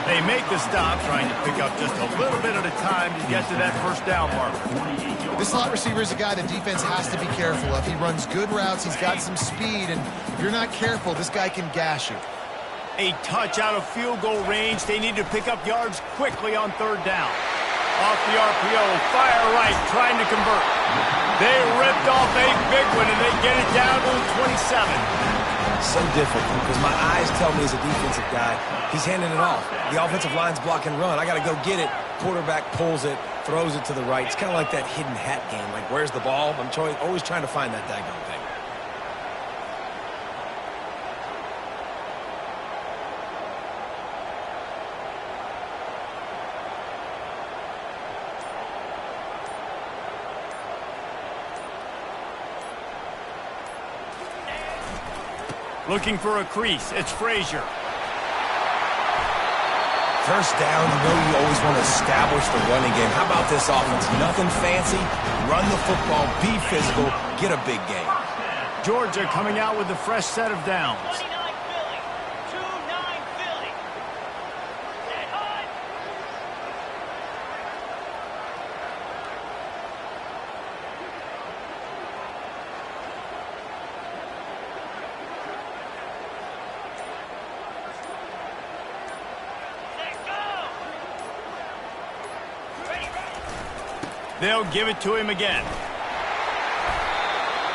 They make the stop, trying to pick up just a little bit at a time to get to that first down marker. This slot receiver is a guy the defense has to be careful of. He runs good routes, he's got some speed, and if you're not careful, this guy can gash you. A touch out of field goal range. They need to pick up yards quickly on 3rd down. Off the RPO, fire right, trying to convert. They ripped off a big one, and they get it down to the 27. So difficult because my eyes tell me as a defensive guy, he's handing it off. The offensive line's block and run. I got to go get it. Quarterback pulls it, throws it to the right. It's kind of like that hidden hat game. Like, where's the ball? I'm always trying to find that daggone thing. Looking for a crease. It's Frazier. First down, you always want to establish the running game. How about this offense? Nothing fancy. Run the football, be physical, get a big game. Georgia coming out with a fresh set of downs. 29 Philly. 2-9 Philly. Set high. They'll give it to him again.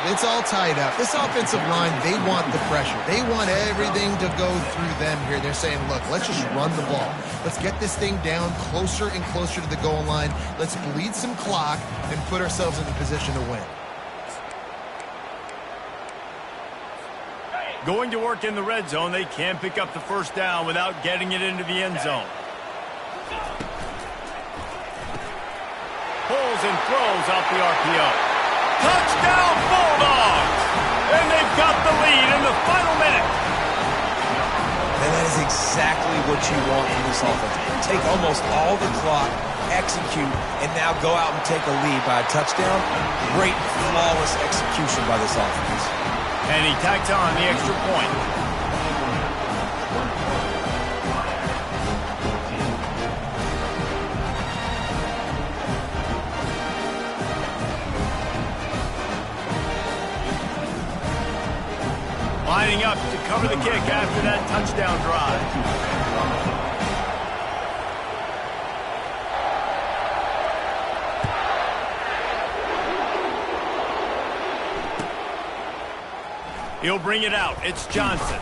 It's all tied up. This offensive line, they want the pressure. They want everything to go through them here. They're saying, look, let's just run the ball. Let's get this thing down closer and closer to the goal line. Let's bleed some clock and put ourselves in the position to win. Going to work in the red zone. They can't pick up the first down without getting it into the end zone. Pulls and throws out the RPO. Touchdown, Bulldogs! And they've got the lead in the final minute. And that is exactly what you want from this offense. Take almost all the clock, execute, and now go out and take a lead by a touchdown. Great, flawless execution by this offense. And he tacks on the extra point. Lining up to cover the kick after that touchdown drive. He'll bring it out. It's Johnson.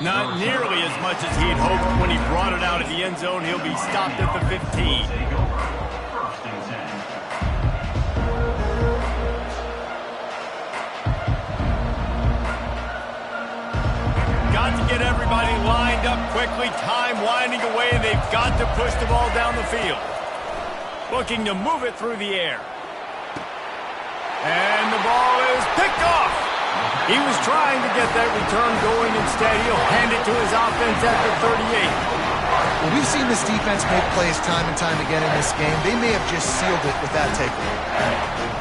Not nearly as much as he'd hoped when he brought it out of the end zone. He'll be stopped at the 15. Got to get everybody lined up quickly. Time winding away, and they've got to push the ball down the field. Looking to move it through the air. And the ball is picked off. He was trying to get that return going. Instead, he'll hand it to his offense at the 38. Well, we've seen this defense make plays time and time again in this game. They may have just sealed it with that takeaway.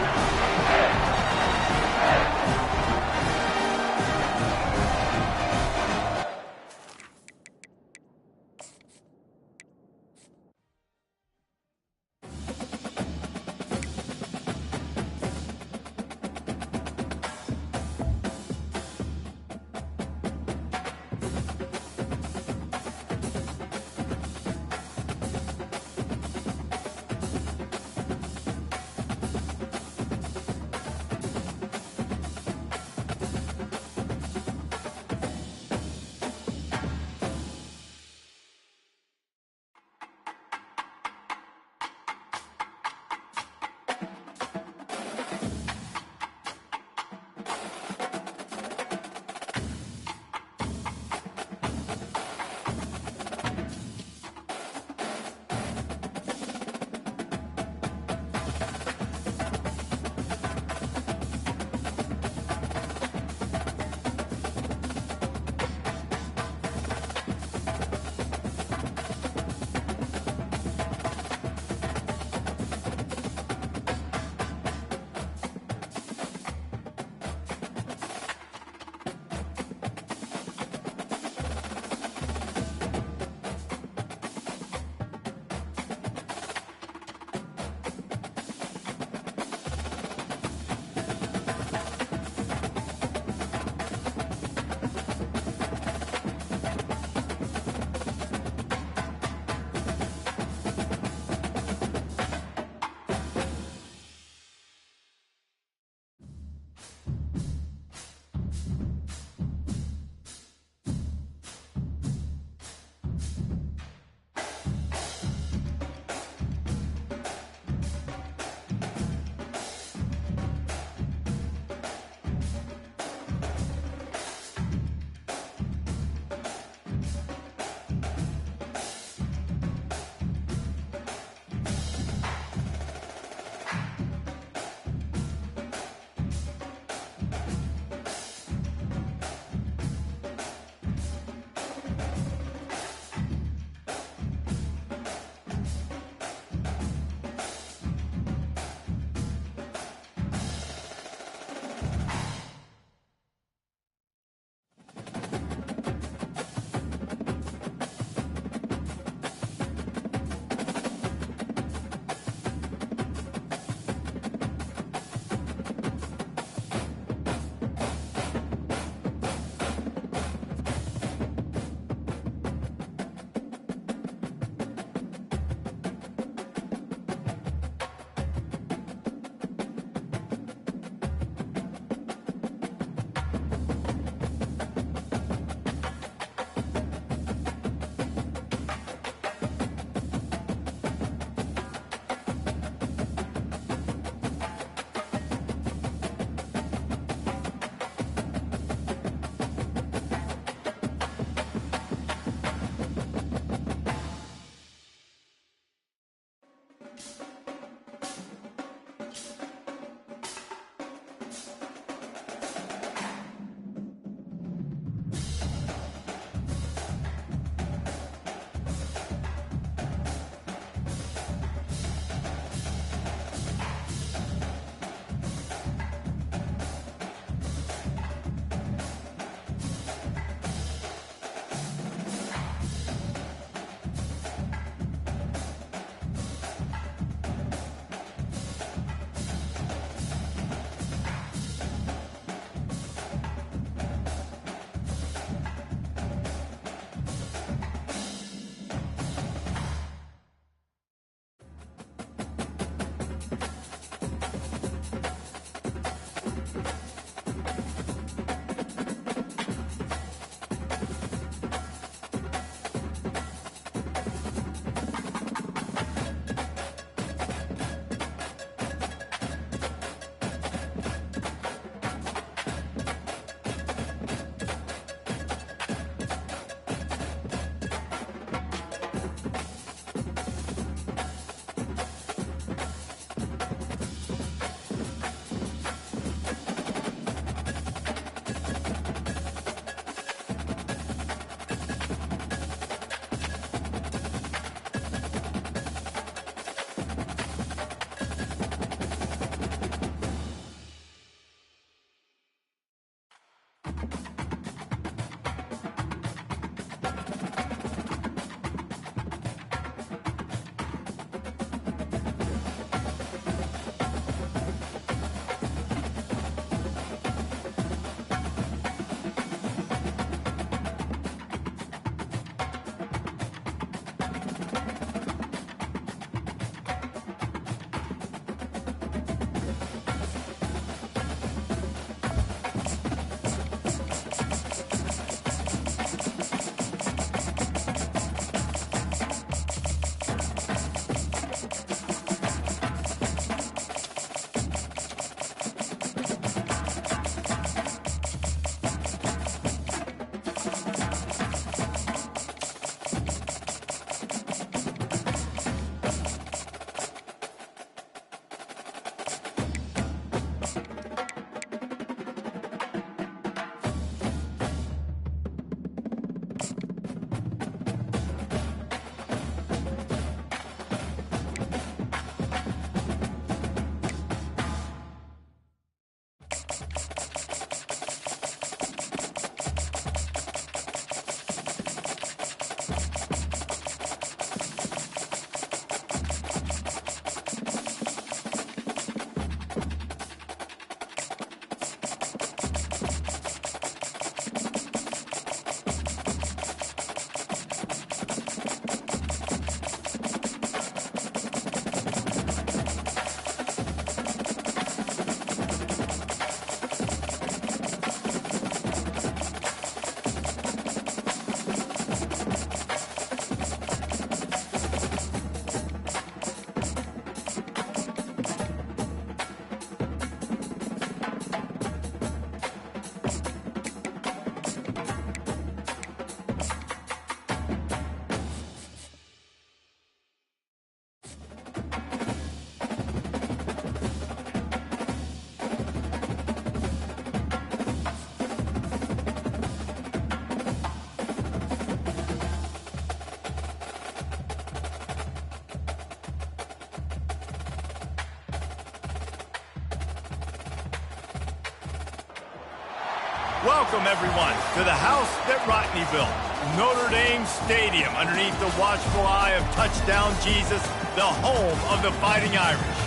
Welcome, everyone, to the house that Rodney built, Notre Dame Stadium, underneath the watchful eye of Touchdown Jesus, the home of the Fighting Irish.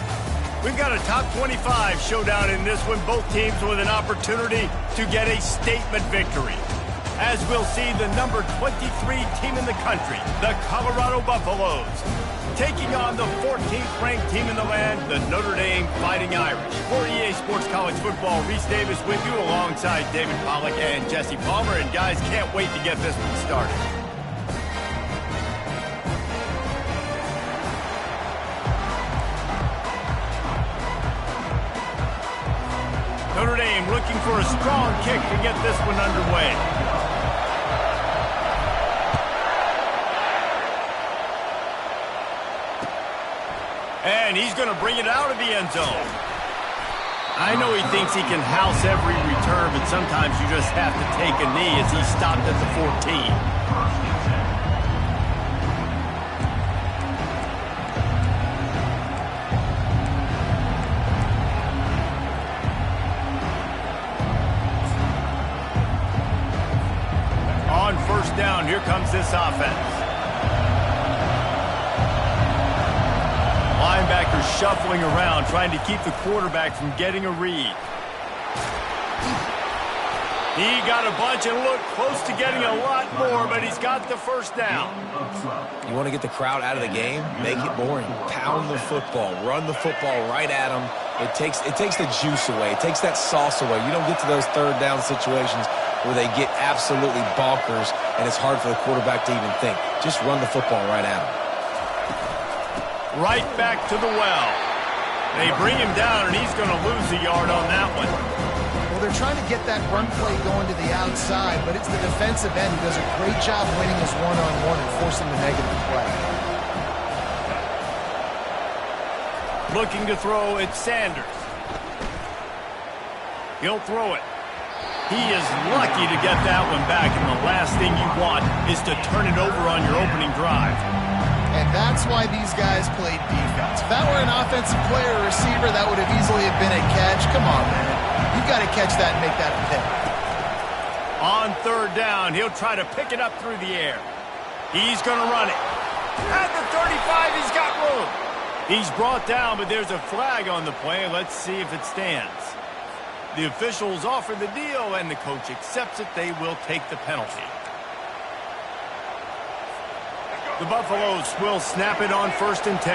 We've got a top 25 showdown in this one, both teams with an opportunity to get a statement victory. As we'll see the number 23 team in the country, the Colorado Buffaloes, taking on the 14th ranked team in the land, the Notre Dame Fighting Irish. For EA Sports College Football, Reese Davis with you alongside David Pollack and Jesse Palmer. And guys, can't wait to get this one started. Notre Dame looking for a strong kick to get this one underway. And he's going to bring it out of the end zone. I know he thinks he can house every return, but sometimes you just have to take a knee as he stopped at the 14. On first down, here comes this offense. Linebackers shuffling around, trying to keep the quarterback from getting a read. He got a bunch and looked close to getting a lot more, but he's got the first down. You want to get the crowd out of the game? Make it boring. Pound the football. Run the football right at them. It takes the juice away. It takes that sauce away. You don't get to those third down situations where they get absolutely bonkers, and it's hard for the quarterback to even think. Just run the football right at them. Right back to the well. They bring him down, and he's going to lose a yard on that one. Well, they're trying to get that run play going to the outside, but it's the defensive end who does a great job winning his one-on-one and forcing the negative play. Looking to throw, it's Sanders. He'll throw it. He is lucky to get that one back, and the last thing you want is to turn it over on your opening drive. And that's why these guys played defense. If that were an offensive player or receiver, that would have easily have been a catch. Come on, man. You got to catch that and make that a pick. On third down, he'll try to pick it up through the air. He's going to run it. At the 35, he's got room. He's brought down, but there's a flag on the play. Let's see if it stands. The officials offer the deal, and the coach accepts it. They will take the penalty. The Buffaloes will snap it on 1st and 10.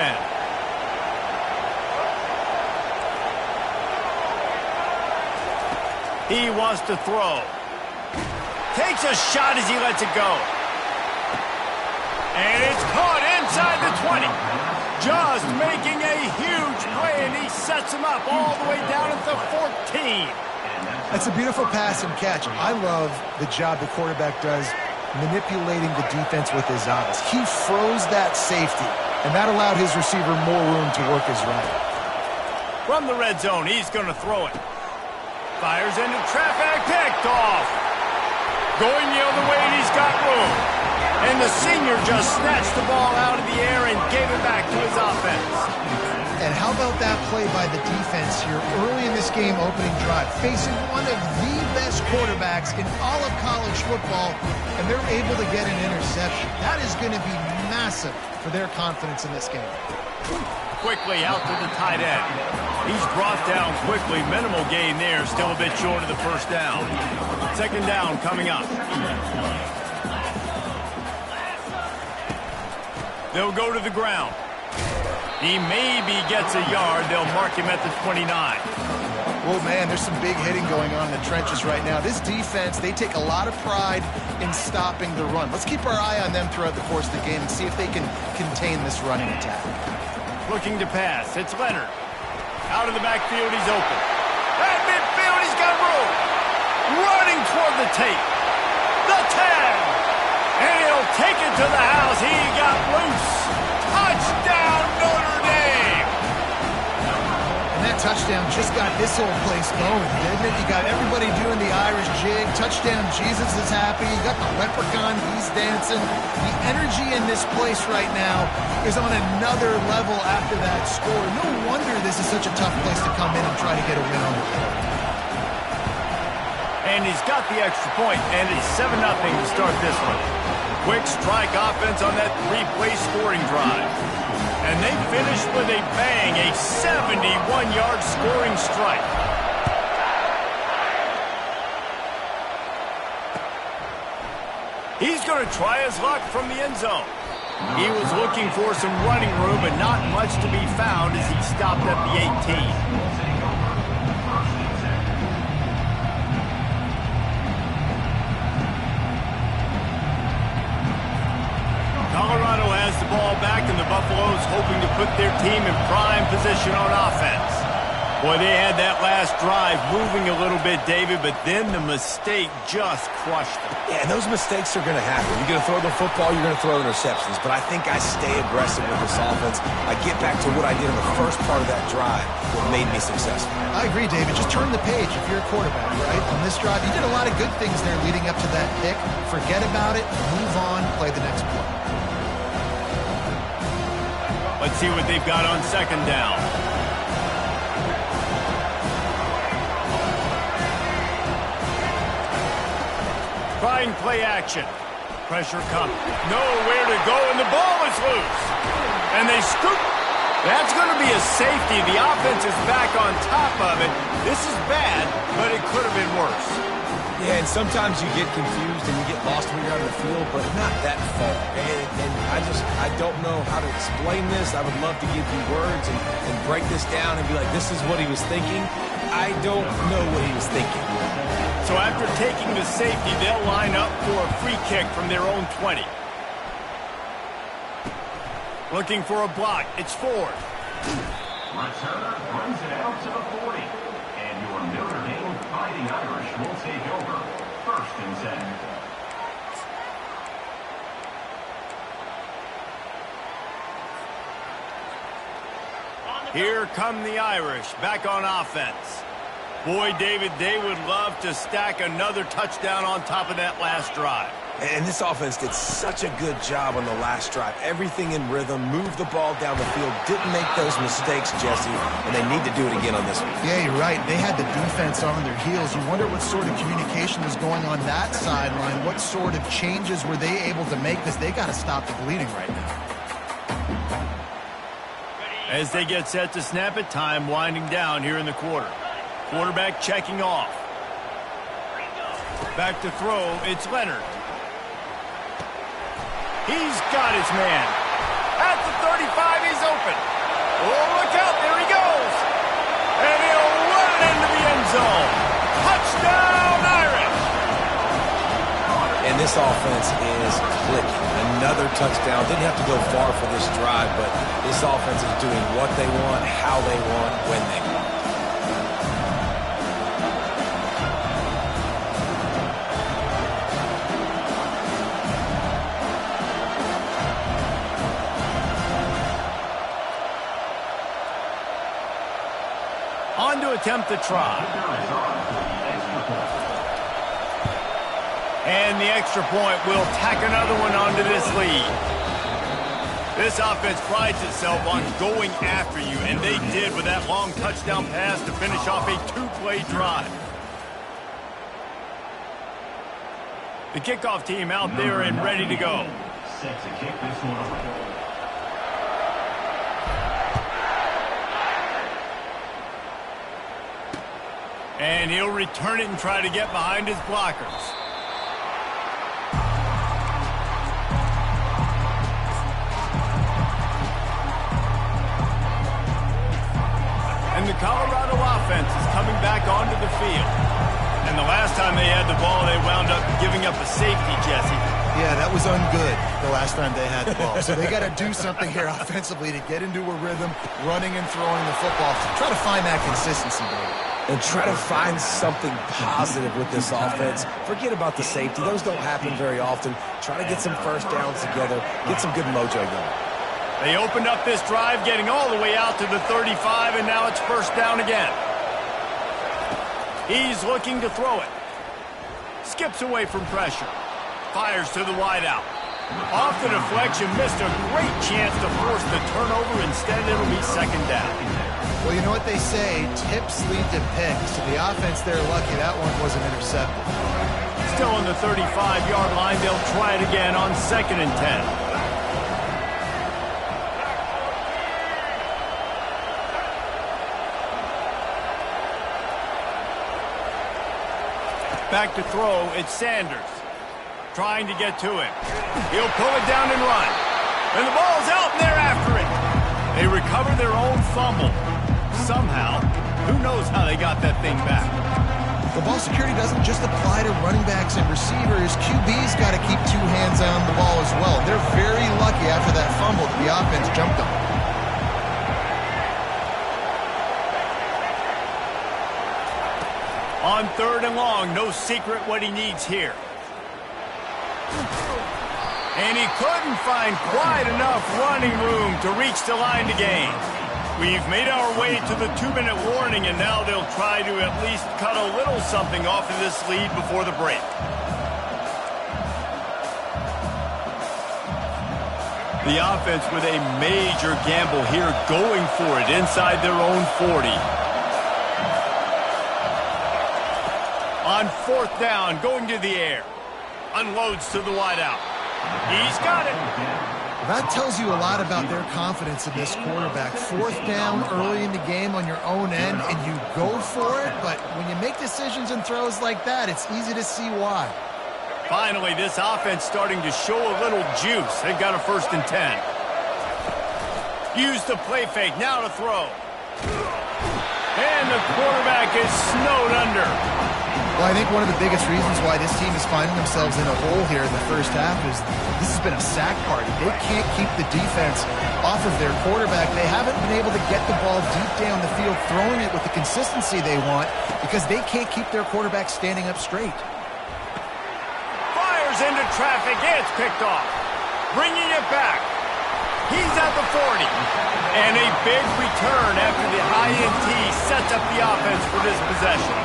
He wants to throw. Takes a shot as he lets it go. And it's caught inside the 20. Just making a huge play, and he sets him up all the way down at the 14. That's a beautiful pass and catch. I love the job the quarterback does manipulating the defense with his eyes. He froze that safety, and that allowed his receiver more room to work his right. From the red zone, he's going to throw it. Fires into traffic, picked off. Going the other way, and he's got room. And the senior just snatched the ball out of the air and gave it back to his offense. And how about that play by the defense here early in this game opening drive, facing one of the best quarterbacks in all of college football, and they're able to get an interception. That is going to be massive for their confidence in this game. Quickly out to the tight end. He's brought down quickly. Minimal gain there, still a bit short of the first down. Second down coming up. They'll go to the ground. He maybe gets a yard. They'll mark him at the 29. Oh, man, there's some big hitting going on in the trenches right now. This defense, they take a lot of pride in stopping the run. Let's keep our eye on them throughout the course of the game and see if they can contain this running attack. Looking to pass. It's Leonard. Out of the backfield, he's open. At midfield, he's got room. Running toward the tape. The 10. And he'll take it to the house. He got loose. Touchdown, Notre Dame. And that touchdown just got this whole place going, didn't it? You got everybody doing the Irish jig. Touchdown, Jesus is happy. You got the leprechaun, he's dancing. The energy in this place right now is on another level after that score. No wonder this is such a tough place to come in and try to get a win on the field. And he's got the extra point, and it's 7-0 to start this one. Quick strike offense on that three-play scoring drive. And they finished with a bang, a 71-yard scoring strike. He's going to try his luck from the end zone. He was looking for some running room, but not much to be found as he stopped at the 18. Colorado has the ball back, and the Buffaloes hoping to put their team in prime position on offense. Boy, they had that last drive moving a little bit, David, but then the mistake just crushed them. Yeah, and those mistakes are going to happen. You're going to throw the football, you're going to throw interceptions, but I think I stay aggressive with this offense. I get back to what I did in the first part of that drive that made me successful. I agree, David. Just turn the page if you're a quarterback, right? On this drive, you did a lot of good things there leading up to that pick. Forget about it, move on, play the next play. Let's see what they've got on second down. Trying play action. Pressure coming. Nowhere to go, and the ball is loose. And they scoop. That's going to be a safety. The offense is back on top of it. This is bad, but it could have been worse. Yeah, and sometimes you get confused and you get lost when you're on the field, but not that far. And I don't know how to explain this. I would love to give you words and break this down and be like, this is what he was thinking. I don't know what he was thinking. So after taking the safety, they'll line up for a free kick from their own 20. Looking for a block. It's Ford. Returner brings it out to the 40. And your Notre Dame Fighting Irish will take over. 1st and 10. Here come the Irish back on offense. Boy, David, they would love to stack another touchdown on top of that last drive. And this offense did such a good job on the last drive. Everything in rhythm, moved the ball down the field, didn't make those mistakes, Jesse, and they need to do it again on this one. Yeah, you're right. They had the defense on their heels. You wonder what sort of communication was going on that sideline. What sort of changes were they able to make? Because they got to stop the bleeding right now. As they get set to snap it, time winding down here in the quarter. Quarterback checking off. Back to throw, it's Leonard. He's got his man. At the 35, he's open. Oh, look out, there he goes. And he'll run it into the end zone. Touchdown, Irish. And this offense is clicking. Another touchdown. Didn't have to go far for this drive, but this offense is doing what they want, how they want, when they want. On to attempt the try. And the extra point will tack another one onto this lead. This offense prides itself on going after you, and they did with that long touchdown pass to finish off a two-play drive. The kickoff team out there and ready to go. Set to kick this one off. And he'll return it and try to get behind his blockers. And the Colorado offense is coming back onto the field. And the last time they had the ball, they wound up giving up a safety, Jesse. Yeah, that was ungood the last time they had the ball. So they got to do something here offensively to get into a rhythm, running and throwing the football. Try to find that consistency, David. And try to find something positive with this offense. Forget about the safety. Those don't happen very often. Try to get some first downs together. Get some good mojo going. They opened up this drive, getting all the way out to the 35, and now it's first down again. He's looking to throw it. Skips away from pressure. Fires to the wideout. Off the deflection, missed a great chance to force the turnover. Instead, it'll be second down. Well, you know what they say, tips lead to picks. The offense, they're lucky that one wasn't intercepted. Still on the 35-yard line, they'll try it again on 2nd and 10. Back to throw, it's Sanders. Trying to get to him. He'll pull it down and run. And the ball's out, and they're after it. They recover their own fumble. Somehow, who knows how they got that thing back. The ball security doesn't just apply to running backs and receivers. QB's got to keep two hands on the ball as well. They're very lucky after that fumble that the offense jumped on. On 3rd and long, no secret what he needs here. And he couldn't find quite enough running room to reach the line to gain. We've made our way to the 2-minute warning, and now they'll try to at least cut a little something off of this lead before the break. The offense with a major gamble here, going for it inside their own 40. On 4th down, going to the air. Unloads to the wideout. He's got it. That tells you a lot about their confidence in this quarterback. 4th down early in the game on your own end, and you go for it, but when you make decisions and throws like that, it's easy to see why. Finally, this offense starting to show a little juice. They've got a 1st and 10. Use the play fake, now to throw. And the quarterback is snowed under. Well, I think one of the biggest reasons why this team is finding themselves in a hole here in the first half is this has been a sack party. They can't keep the defense off of their quarterback. They haven't been able to get the ball deep down the field, throwing it with the consistency they want because they can't keep their quarterback standing up straight. Fires into traffic. It's picked off. Bringing it back. He's at the 40. And a big return after the INT sets up the offense for this possession.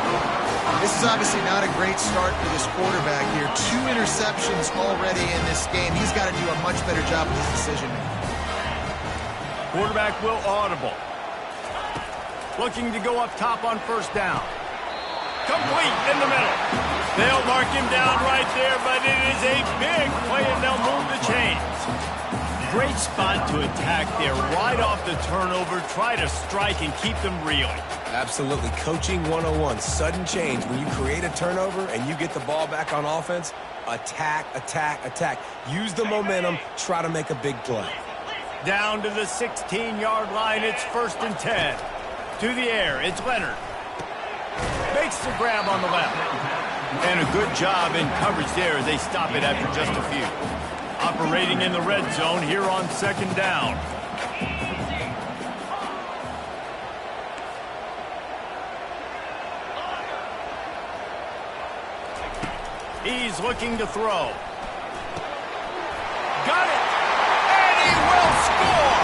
This is obviously not a great start for this quarterback here. 2 interceptions already in this game. He's got to do a much better job with his decision-making. Quarterback will audible. Looking to go up top on 1st down. Complete in the middle. They'll mark him down right there, but it is a big play, and they'll move the chains. Great spot to attack there. Right off the turnover, try to strike and keep them reeling. Absolutely. Coaching 101. Sudden change. When you create a turnover and you get the ball back on offense, attack, attack, attack. Use the momentum. Try to make a big play. Down to the 16-yard line. It's 1st and 10. To the air. It's Leonard. Makes the grab on the left. And a good job in coverage there as they stop it after just a few. Operating in the red zone here on 2nd down. He's looking to throw. Got it! And he will score!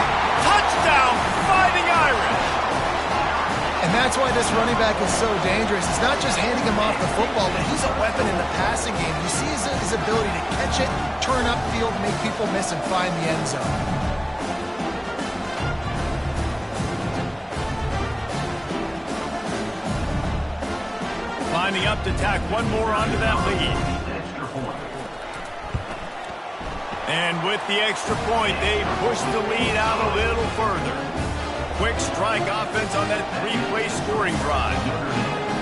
Touchdown, Fighting Irish! And that's why this running back is so dangerous. It's not just handing him off the football, but he's a weapon in the passing game. You see his ability to catch it, turn upfield, make people miss, and find the end zone. Lining up to tack one more onto that lead. And with the extra point, they push the lead out a little further. Quick strike offense on that 3-play scoring drive.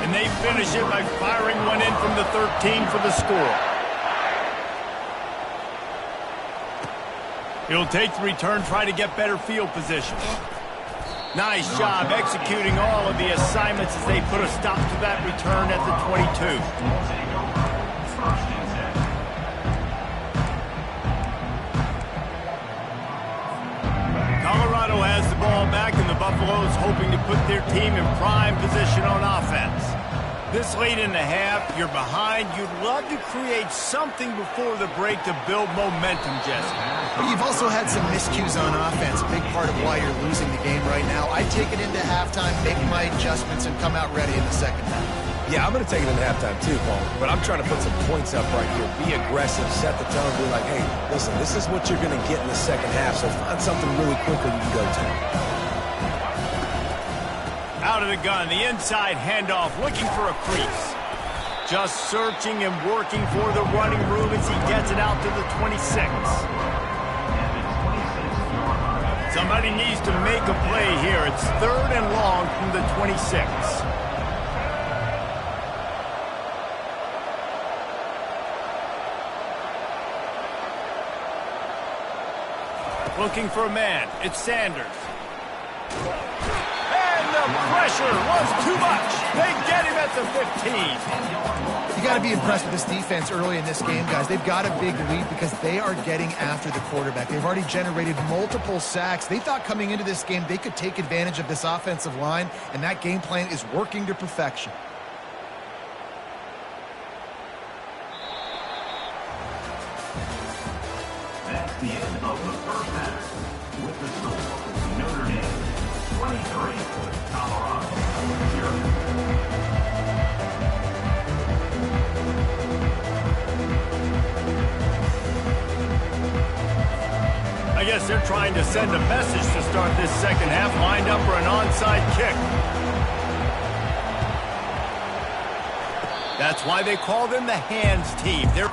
And they finish it by firing one in from the 13 for the score. He'll take the return, try to get better field position. Nice job executing all of the assignments as they put a stop to that return at the 22. Colorado has the ball back, and the Buffaloes hoping to put their team in prime position on offense. This late in the half, you're behind. You'd love to create something before the break to build momentum, Jesse. But you've also had some miscues on offense, a big part of why you're losing the game right now. I take it into halftime, make my adjustments, and come out ready in the second half. Yeah, I'm going to take it in halftime too, Paul. But I'm trying to put some points up right here. Be aggressive, set the tone, be like, hey, listen, this is what you're going to get in the second half, so find something really quickly you can go to. out of the gun. The inside handoff, looking for a crease. Just searching and working for the running room as he gets it out to the 26. Somebody needs to make a play here. It's 3rd and long from the 26. Looking for a man. It's Sanders. And the pressure was too much. They get him at the 15. You got to be impressed with this defense early in this game, guys. They've got a big lead because they are getting after the quarterback. They've already generated multiple sacks. They thought coming into this game they could take advantage of this offensive line, and that game plan is working to perfection. That's the end of the first half. With the score, Notre Dame 23, Colorado 0. I guess they're trying to send a message to start this second half, lined up for an onside kick. That's why they call them the hands team. They're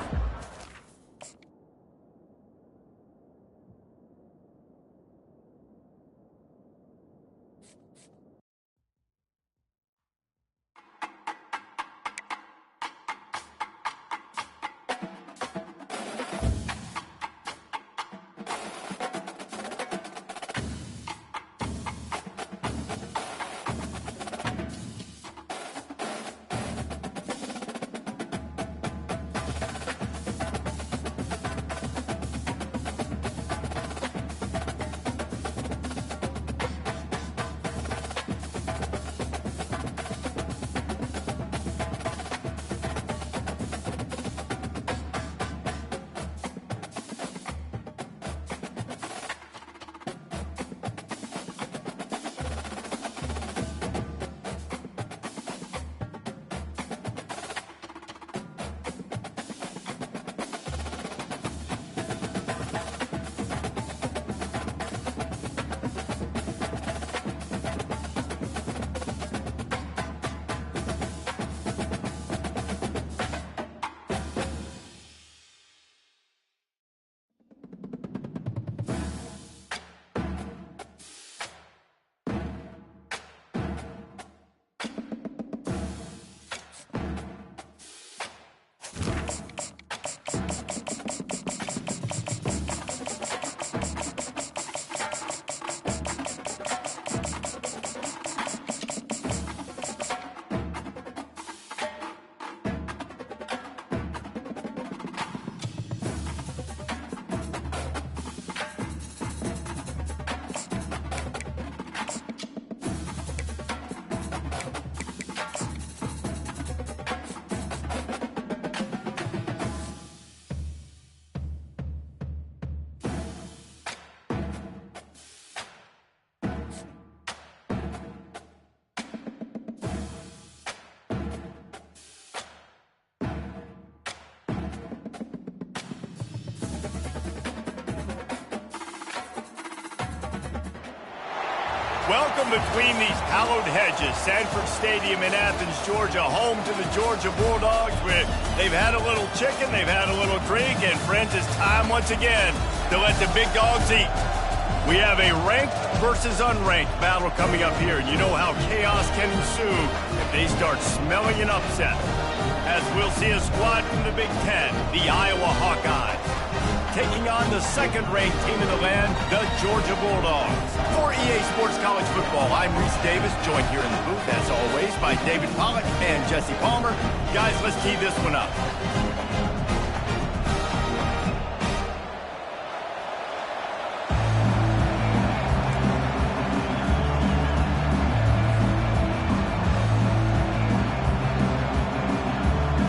Welcome between these hallowed hedges. Sanford Stadium in Athens, Georgia, home to the Georgia Bulldogs. They've had a little chicken, they've had a little drink, and friends, it's time once again to let the big dogs eat. We have a ranked versus unranked battle coming up here, and you know how chaos can ensue if they start smelling an upset. As we'll see a squad from the Big Ten, the Iowa Hawkeyes, taking on the second-ranked team in the land, the Georgia Bulldogs. For EA Sports College Football, I'm Reese Davis, joined here in the booth, as always, by David Pollack and Jesse Palmer. Guys, let's tee this one up.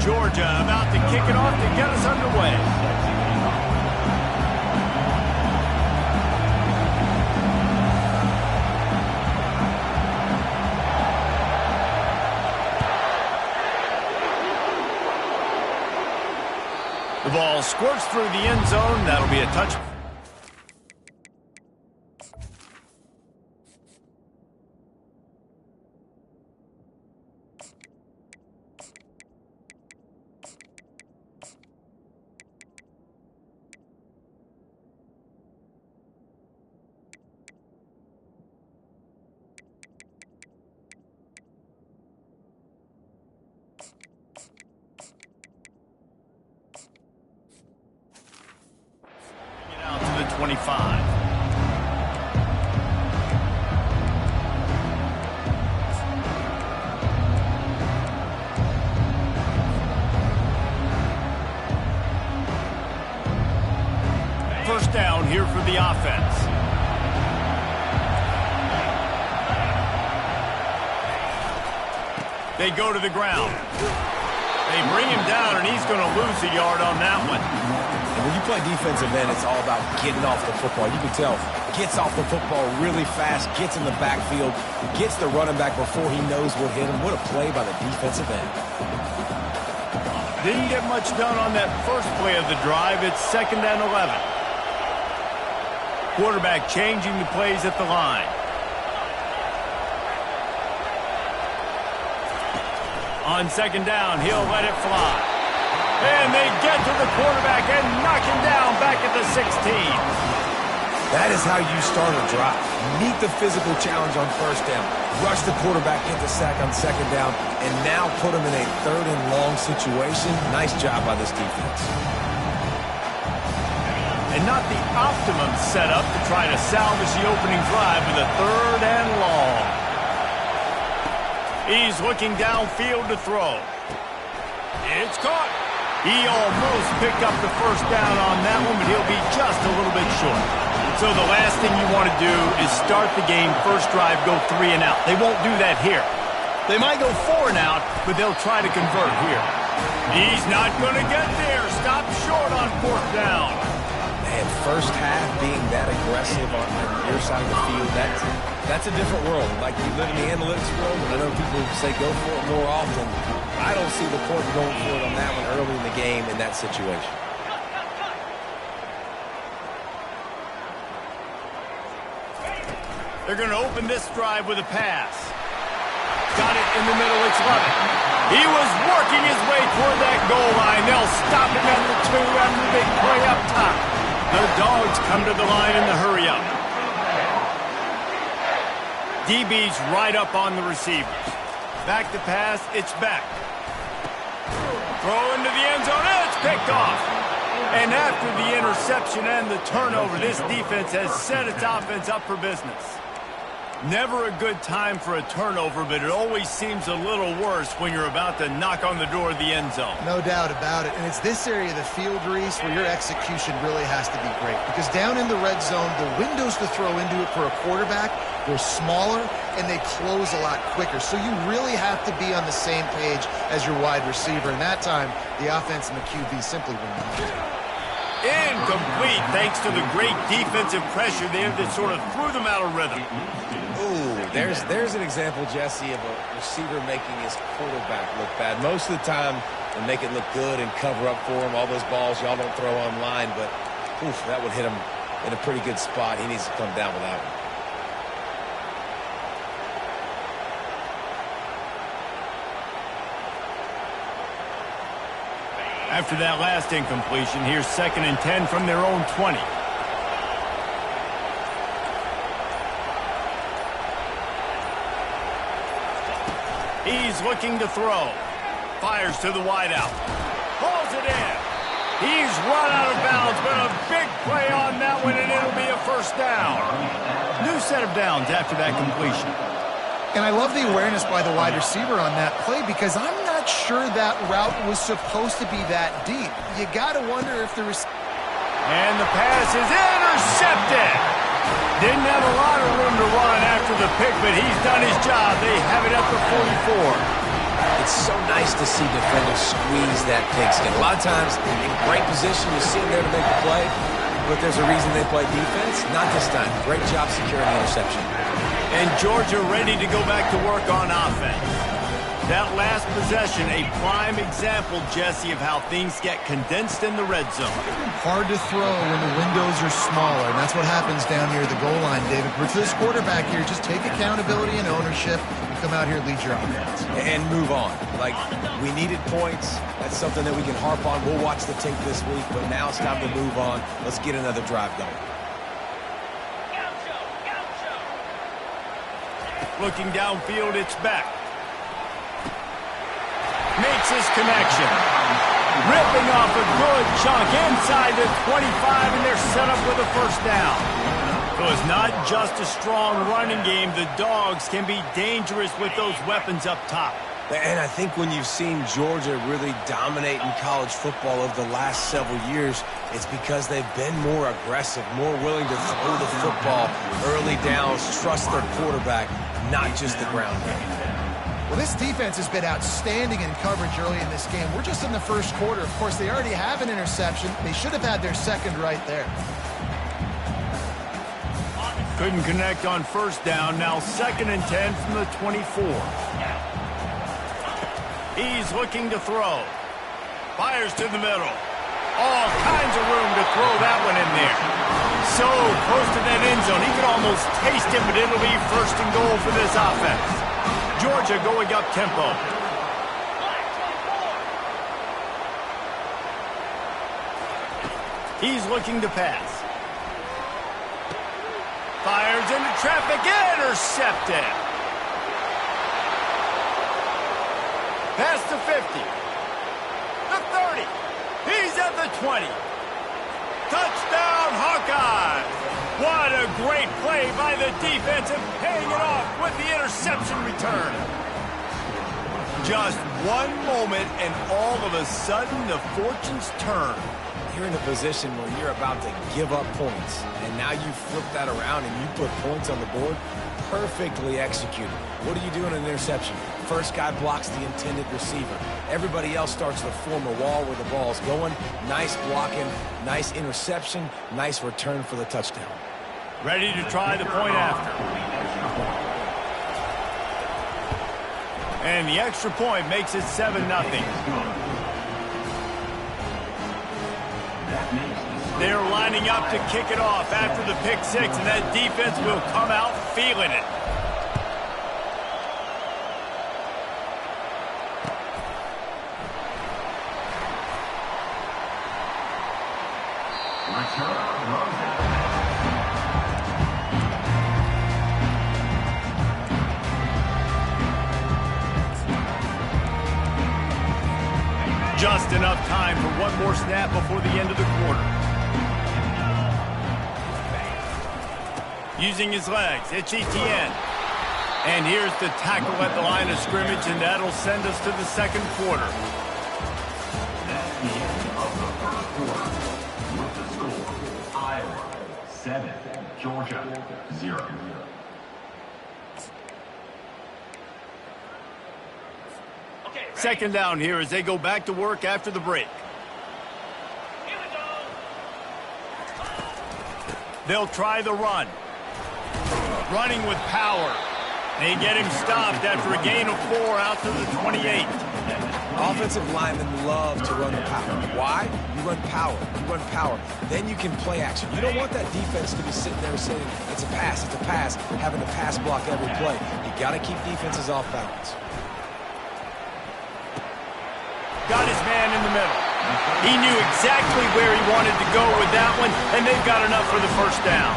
Georgia about to kick it off to get us underway. The ball squirts through the end zone. That'll be a touch. CFB25. First down here for the offense. They go to the ground. They bring him down, and he's going to lose a yard on that one. And when you play defensive end, it's all about getting off the football. You can tell, gets off the football really fast, gets in the backfield, gets the running back before he knows what hit him. What a play by the defensive end. Didn't get much done on that first play of the drive. It's 2nd and 11. Quarterback changing the plays at the line. On 2nd down, he'll let it fly. And they get to the quarterback and knock him down back at the 16. That is how you start a drive. Meet the physical challenge on first down. Rush the quarterback, get the sack on 2nd down, and now put him in a 3rd and long situation. Nice job by this defense. And not the optimum setup to try to salvage the opening drive with a 3rd and long. He's looking downfield to throw. It's caught. He almost picked up the first down on that one, but he'll be just a little bit short. So the last thing you want to do is start the game, first drive, go 3 and out. They won't do that here. They might go 4 and out, but they'll try to convert here. He's not going to get there. Stop short on 4th down. Man, first half being that aggressive on your side of the field, that's a different world. Like, you live in the analytics world, and I know people say go for it more often. I don't see the point of going for it on that one early in the game in that situation. They're going to open this drive with a pass. Got it in the middle. It's Lovett. He was working his way toward that goal line. They'll stop him at the 2 after the big play up top. The Dogs come to the line in the hurry up. DB's right up on the receivers. Back to pass. It's back. Throw into the end zone. It's picked off. And after the interception and the turnover, this defense has set its offense up for business. Never a good time for a turnover, but it always seems a little worse when you're about to knock on the door of the end zone. No doubt about it. And it's this area of the field, Reese, where your execution really has to be great. Because down in the red zone, the windows to throw into it for a quarterback, they're smaller and they close a lot quicker. So you really have to be on the same page as your wide receiver. And that time, the offense and the QB simply were not. Incomplete, thanks to the great defensive pressure there that sort of threw them out of rhythm. Ooh, there's an example, Jesse, of a receiver making his quarterback look bad. Most of the time, they make it look good and cover up for him. All those balls y'all don't throw online, but oof, that would hit him in a pretty good spot. He needs to come down with that one. After that last incompletion, here's 2nd and 10 from their own 20. He's looking to throw. Fires to the wideout. Pulls it in. He's run out of bounds, but a big play on that one, and it'll be a first down. New set of downs after that completion. And I love the awareness by the wide receiver on that play because I'm not sure that route was supposed to be that deep. You got to wonder if the receiver... And the pass is intercepted. Didn't have a lot of room to run after the pick, but he's done his job. They have it at the 44. It's so nice to see defenders squeeze that pigskin. A lot of times, in great position, you see them there to make the play, but there's a reason they play defense. Not this time. Great job securing the interception. And Georgia ready to go back to work on offense. That last possession, a prime example, Jesse, of how things get condensed in the red zone. Hard to throw when the windows are smaller, and that's what happens down near the goal line, David. But for this quarterback here, just take accountability and ownership and come out here and lead your offense. And move on. Like, we needed points. That's something that we can harp on. We'll watch the tape this week, but now it's time to move on. Let's get another drive going. Looking downfield, it's back. Makes his connection. Ripping off a good chunk inside the 25, and they're set up with a first down. So it's not just a strong running game. The Dogs can be dangerous with those weapons up top. And I think when you've seen Georgia really dominate in college football over the last several years, it's because they've been more aggressive, more willing to throw the football, early downs, trust their quarterback, not just the ground game. Well, this defense has been outstanding in coverage early in this game. We're just in the first quarter. Of course, they already have an interception. They should have had their second right there. Couldn't connect on first down. Now 2nd and 10 from the 24. He's looking to throw. Fires to the middle. All kinds of room to throw that one in there. So close to that end zone. He can almost taste it, but it'll be 1st and goal for this offense. Georgia going up tempo. He's looking to pass. Fires into traffic. Intercepted. Past the 50. The 30. He's at the 20. Touchdown, Hawkeyes. What a great play by the defense and paying it off with the interception return. Just one moment and all of a sudden the fortunes turn. You're in a position where you're about to give up points, and now you flip that around and you put points on the board. Perfectly executed. What do you do in an interception? First guy blocks the intended receiver. Everybody else starts to form a wall where the ball's going. Nice blocking, nice interception, nice return for the touchdown. Ready to try the point after. And the extra point makes it 7-0. They're lining up to kick it off after the pick six, and that defense will come out feeling it. Just enough time for one more snap before the end of the quarter. Using his legs, it's Etienne. And here's the tackle at the line of scrimmage, and that'll send us to the second quarter. That's the end of the first quarter. With the score, Iowa 7, Georgia 0. Second down here as they go back to work after the break. Here we go. They'll try the run. Running with power. They get him stopped after a gain of 4 out to the 28. Offensive linemen love to run the power. Why? You run power. You run power. Then you can play action. You don't want that defense to be sitting there saying, it's a pass, having to pass block every play. You got to keep defenses off balance. Got his man in the middle. He knew exactly where he wanted to go with that one, and they've got enough for the first down.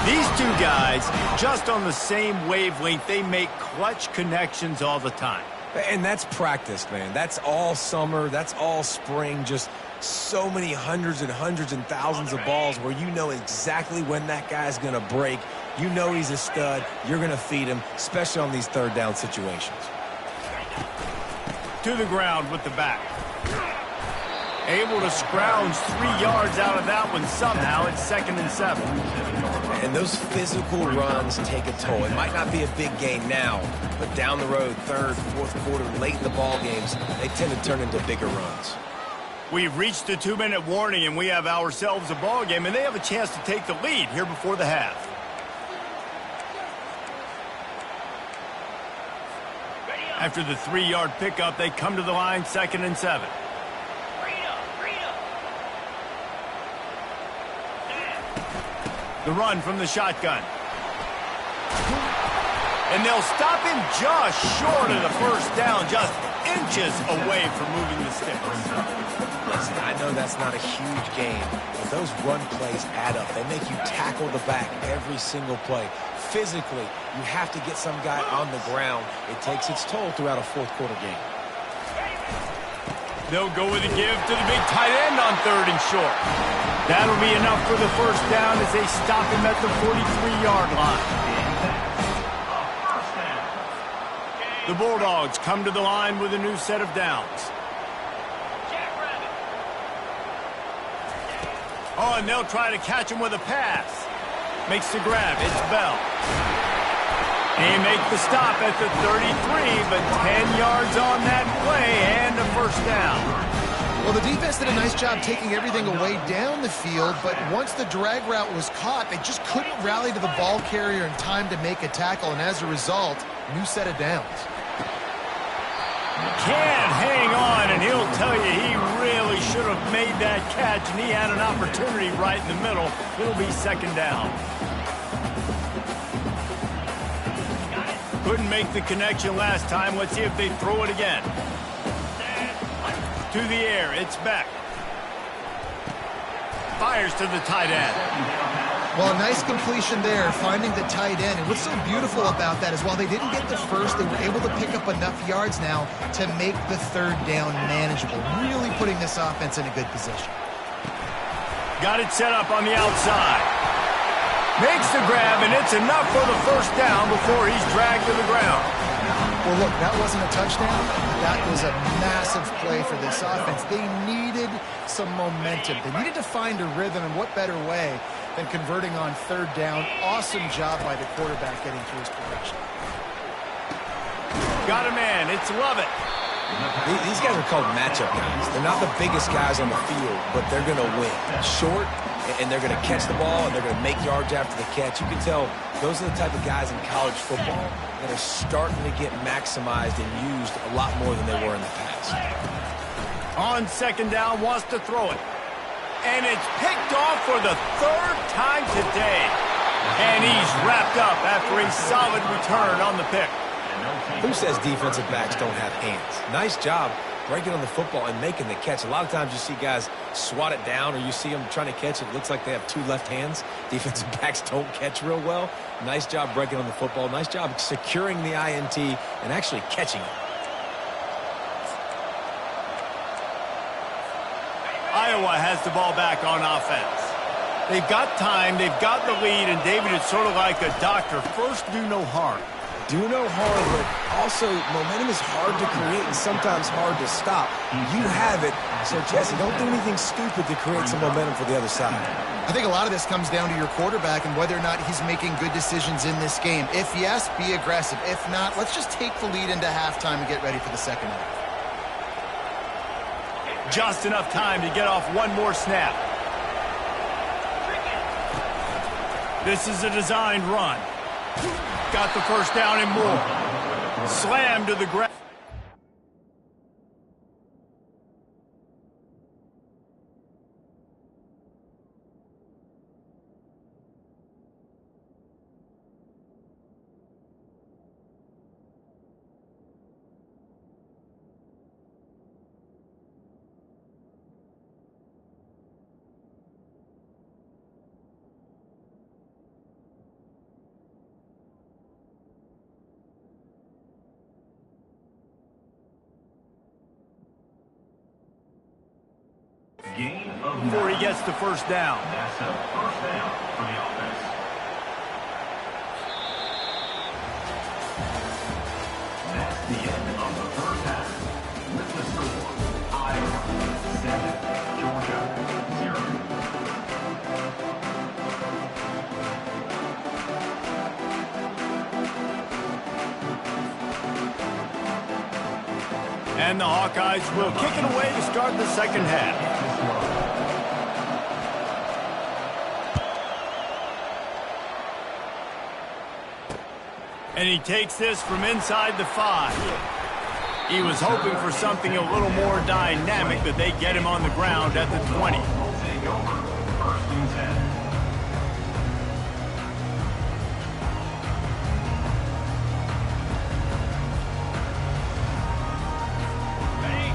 These two guys, just on the same wavelength, they make clutch connections all the time. And that's practice, man. That's all summer. That's all spring. Just so many hundreds and thousands of balls where you know exactly when that guy's going to break. You know he's a stud. You're going to feed him, especially on these third down situations. To the ground with the back. Able to scrounge 3 yards out of that one somehow. It's 2nd and 7. And those physical runs take a toll. It might not be a big gain now, but down the road, third, fourth quarter, late in the ball games, they tend to turn into bigger runs. We've reached the 2-minute warning, and we have ourselves a ball game, and they have a chance to take the lead here before the half. After the 3-yard pickup, they come to the line, 2nd and 7. The run from the shotgun. And they'll stop him just short of the first down, just inches away from moving the sticks. Listen, I know that's not a huge gain, but those run plays add up. They make you tackle the back every single play. Physically, you have to get some guy on the ground. It takes its toll throughout a fourth quarter game. They'll go with a give to the big tight end on 3rd and short. That'll be enough for the first down as they stop him at the 43-yard line. The Bulldogs come to the line with a new set of downs. Oh, and they'll try to catch him with a pass. Makes the grab. It's Bell. They make the stop at the 33, but 10 yards on that play and a first down. Well, the defense did a nice job taking everything away down the field, but once the drag route was caught, they just couldn't rally to the ball carrier in time to make a tackle, and as a result, new set of downs. Can't hang on, and he'll tell you he really should have made that catch, and he had an opportunity right in the middle. It'll be 2nd down. Couldn't make the connection last time. Let's see if they throw it again. To the air, it's Beck. Fires to the tight end. Well, a nice completion there, finding the tight end. And what's so beautiful about that is while they didn't get the first, they were able to pick up enough yards now to make the 3rd down manageable, really putting this offense in a good position. Got it set up on the outside. Makes the grab, and it's enough for the first down before he's dragged to the ground. Well, look, that wasn't a touchdown. That was a massive play for this offense. They needed some momentum. They needed to find a rhythm, and what better way than converting on 3rd down. Awesome job by the quarterback getting through his progression. Got a man. It's Lovett. These guys are called matchup guys. They're not the biggest guys on the field, but they're going to win. Short, and they're going to catch the ball, and they're going to make yards after the catch. You can tell those are the type of guys in college football that are starting to get maximized and used a lot more than they were in the past. On 2nd down, wants to throw it. And it's picked off for the 3rd time today. And he's wrapped up after a solid return on the pick. Who says defensive backs don't have hands? Nice job breaking on the football and making the catch. A lot of times you see guys swat it down, or you see them trying to catch it. It looks like they have 2 left hands. Defensive backs don't catch real well. Nice job breaking on the football. Nice job securing the INT and actually catching it. Iowa has the ball back on offense. They've got time, they've got the lead, and David, it's sort of like a doctor. First, do no harm. Do no harm, but also momentum is hard to create and sometimes hard to stop. You have it, so Jesse, don't do anything stupid to create some momentum for the other side. I think a lot of this comes down to your quarterback and whether or not he's making good decisions in this game. If yes, be aggressive. If not, let's just take the lead into halftime and get ready for the 2nd half. Just enough time to get off one more snap. This is a designed run. Got the first down and more. Slam to the ground. Before he gets the first down. That's a first down for the offense. That's the end of the first half. With the score, Iowa 7, Georgia 0. And the Hawkeyes will kick it away to start the 2nd half. And he takes this from inside the 5. He was hoping for something a little more dynamic, but they get him on the ground at the 20.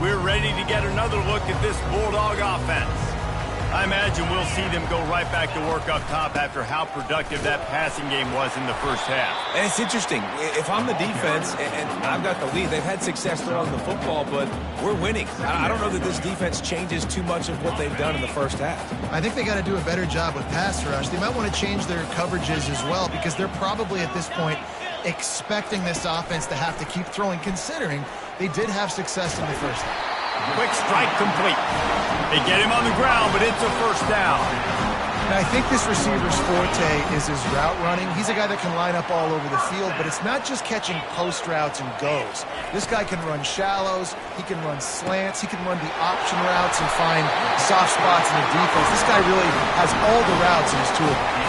We're ready to get another look at this Bulldog offense. I imagine we'll see them go right back to work up top after how productive that passing game was in the first half. And it's interesting. If I'm the defense and I've got the lead, they've had success throwing the football, but we're winning. I don't know that this defense changes too much of what they've done in the first half. I think they got to do a better job with pass rush. They might want to change their coverages as well, because they're probably at this point expecting this offense to have to keep throwing, considering they did have success in the first half. Quick strike complete. They get him on the ground, but it's a first down. And I think this receiver's forte is his route running. He's a guy that can line up all over the field, but it's not just catching post routes and goes. This guy can run shallows, he can run slants, he can run the option routes and find soft spots in the defense. This guy really has all the routes in his toolbox.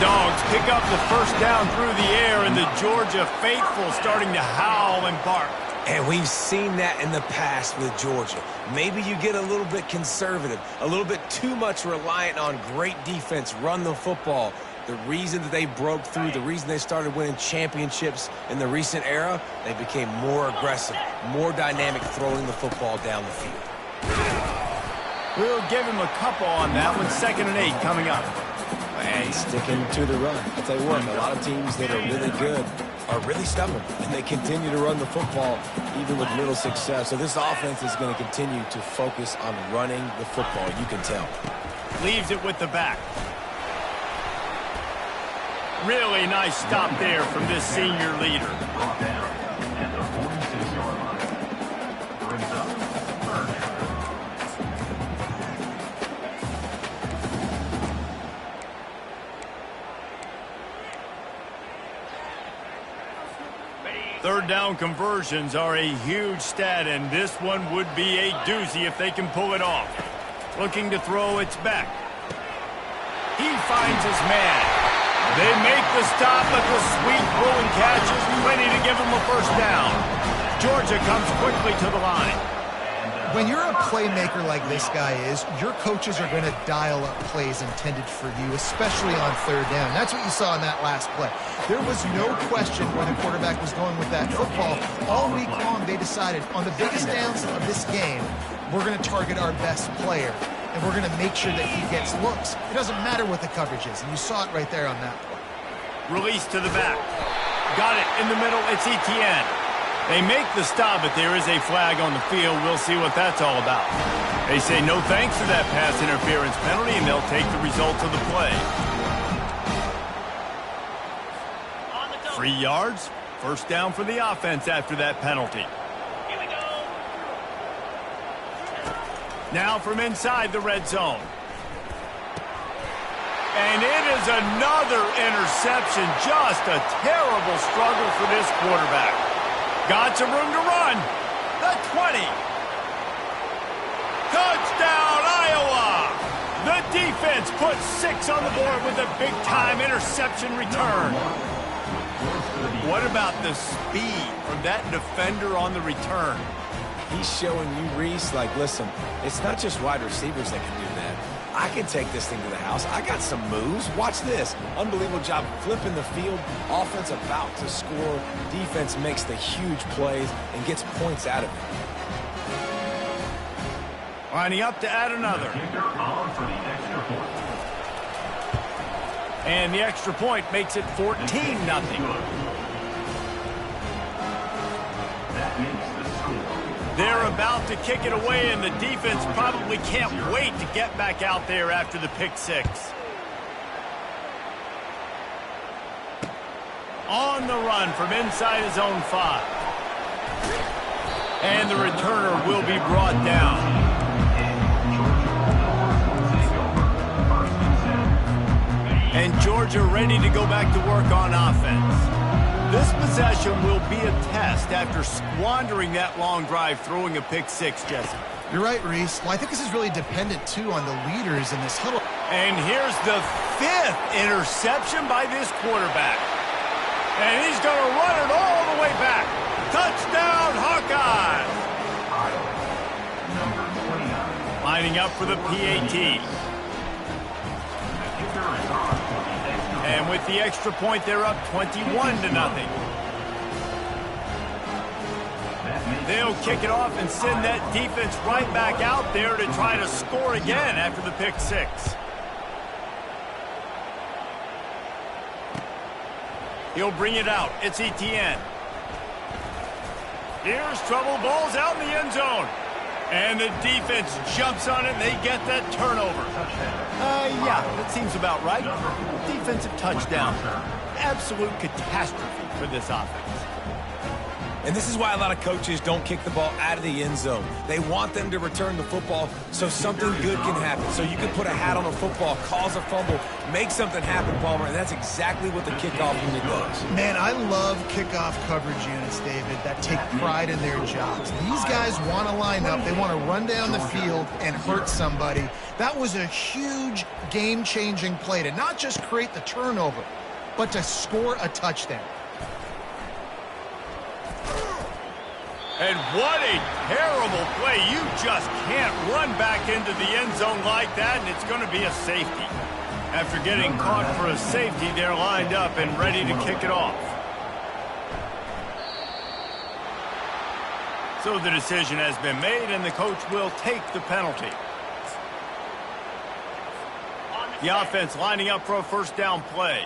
Dogs pick up the first down through the air, and the Georgia faithful starting to howl and bark. And we've seen that in the past with Georgia. Maybe you get a little bit conservative, a little bit too much reliant on great defense, run the football. The reason that they broke through, the reason they started winning championships in the recent era, they became more aggressive, more dynamic throwing the football down the field. We'll give him a couple on that one. 2nd and 8 coming up. And sticking to the run. I'll tell you what, a lot of teams that are really good are really stubborn, and they continue to run the football even with little success. So this offense is going to continue to focus on running the football, you can tell. Leaves it with the back. Really nice stop there from this senior leader. Brought down at the 46-yard line. Brings up third down. Third down conversions are a huge stat, and this one would be a doozy if they can pull it off. Looking to throw, it's back. He finds his man. They make the stop, but the sweet rolling catch is plenty to give him a first down. Georgia comes quickly to the line. When you're a playmaker like this guy is, your coaches are going to dial up plays intended for you, especially on third down. That's what you saw in that last play. There was no question where the quarterback was going with that football. All week long, they decided on the biggest downs of this game, we're going to target our best player, and we're going to make sure that he gets looks. It doesn't matter what the coverage is, and you saw it right there on that play. Release to the back. Got it in the middle. It's Etienne. They make the stop, but there is a flag on the field. We'll see what that's all about. They say no thanks to that pass interference penalty, and they'll take the results of the play. 3 yards. First down for the offense after that penalty. Here we go. Now from inside the red zone. And it is another interception. Just a terrible struggle for this quarterback. Got some room to run. The 20. Touchdown, Iowa! The defense puts 6 on the board with a big-time interception return. What about the speed from that defender on the return? He's showing you, Reese, like, listen, it's not just wide receivers that can do that. I can take this thing to the house. I got some moves. Watch this. Unbelievable job flipping the field. Offense about to score. Defense makes the huge plays and gets points out of it. Lining up to add another. Kicker on for the extra point. And the extra point makes it 14-0. That makes the score. They're about to kick it away, and the defense probably can't wait to get back out there after the pick six. On the run from inside his own 5. And the returner will be brought down. And Georgia ready to go back to work on offense. This possession will be a test after squandering that long drive throwing a pick six, Jesse. You're right, Reese. Well, I think this is really dependent, too, on the leaders in this huddle. And here's the 5th interception by this quarterback. And he's going to run it all the way back. Touchdown, Hawkeyes! Number 29. Lining up for the PAT. And with the extra point, they're up 21-0. That They'll kick it off and send that defense right back out there to try to score again after the pick six. He'll bring it out. It's Etienne. Here's trouble. Ball's out in the end zone. And the defense jumps on it, and they get that turnover. Yeah, that seems about right. Defensive touchdown. Absolute catastrophe for this offense. And this is why a lot of coaches don't kick the ball out of the end zone. They want them to return the football so something good can happen. So you can put a hat on a football, cause a fumble, make something happen, Palmer, and that's exactly what the kickoff unit does. Man, I love kickoff coverage units, David, that take pride in their jobs. These guys want to line up. They want to run down the field and hurt somebody. That was a huge game-changing play to not just create the turnover, but to score a touchdown. And what a terrible play. You just can't run back into the end zone like that, and it's going to be a safety. After getting caught for a safety, they're lined up and ready to kick it off. So the decision has been made, and the coach will take the penalty. The offense lining up for a first down play.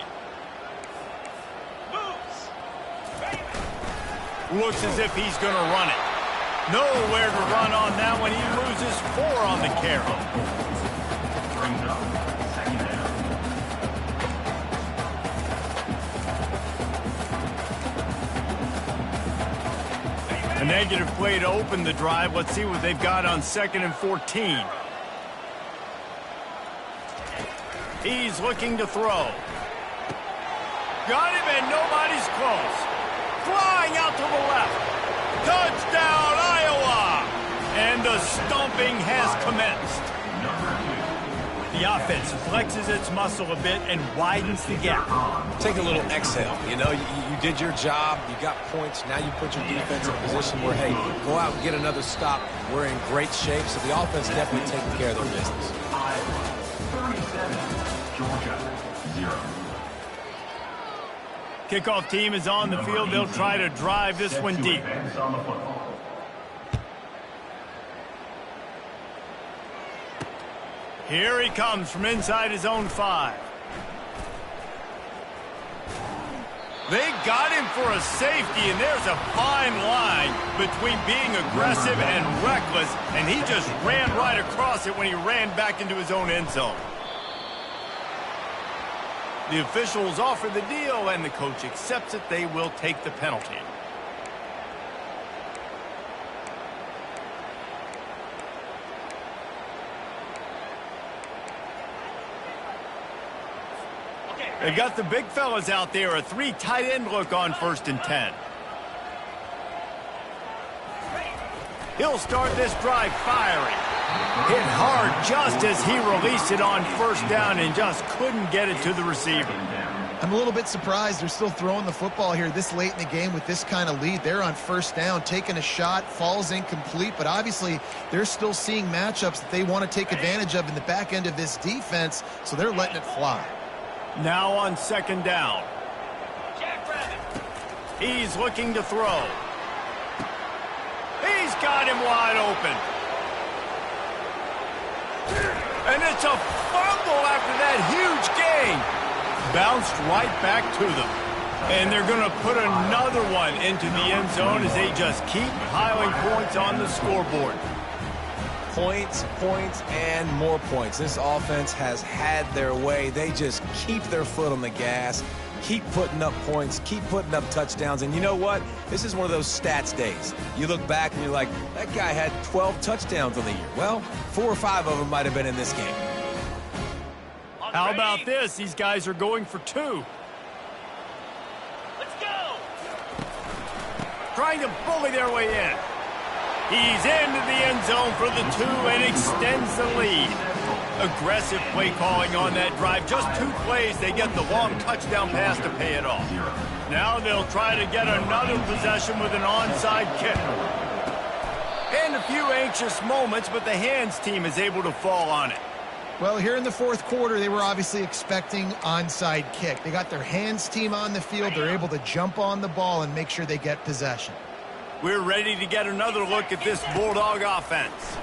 Looks as if he's going to run it. Nowhere to run on that one. He loses 4 on the carry. Brings up second down. A negative play to open the drive. Let's see what they've got on 2nd and 14. He's looking to throw. Got him, and nobody's close. Flying out to the left. Touchdown, Iowa! And the stomping has commenced. The offense flexes its muscle a bit and widens the gap. Take a little exhale. You know, you did your job. You got points. Now you put your defense in a position where, hey, go out and get another stop. We're in great shape, so the offense definitely taking care of their business. 37, Georgia, 0. Kickoff team is on the field. They'll try to drive this one deep. Here he comes from inside his own 5. They got him for a safety, and there's a fine line between being aggressive and reckless, and he just ran right across it when he ran back into his own end zone. The officials offer the deal, and the coach accepts it. They will take the penalty. They've got the big fellas out there, a 3 tight end look on 1st and 10. He'll start this drive firing. Hit hard just as he released it on 1st down and just couldn't get it to the receiver. I'm a little bit surprised they're still throwing the football here this late in the game with this kind of lead. They're on 1st down, taking a shot, falls incomplete, but obviously they're still seeing matchups that they want to take advantage of in the back end of this defense, so they're letting it fly. Now on 2nd down. He's looking to throw. He's got him wide open. And it's a fumble after that huge gain. Bounced right back to them. And they're going to put another one into the end zone as they just keep piling points on the scoreboard. Points, points, and more points. This offense has had their way. They just keep their foot on the gas, keep putting up points, keep putting up touchdowns. And you know what? This is one of those stats days. You look back and you're like, that guy had 12 touchdowns on the year. Well, 4 or 5 of them might have been in this game. How about this? These guys are going for 2. Let's go! Trying to bully their way in. He's into the end zone for the 2 and extends the lead. Aggressive play calling on that drive. Just 2 plays, they get the long touchdown pass to pay it off. Now they'll try to get another possession with an onside kick. And a few anxious moments, but the hands team is able to fall on it. Well, here in the 4th quarter, they were obviously expecting onside kick. They got their hands team on the field. They're able to jump on the ball and make sure they get possession. We're ready to get another look at this Bulldog offense.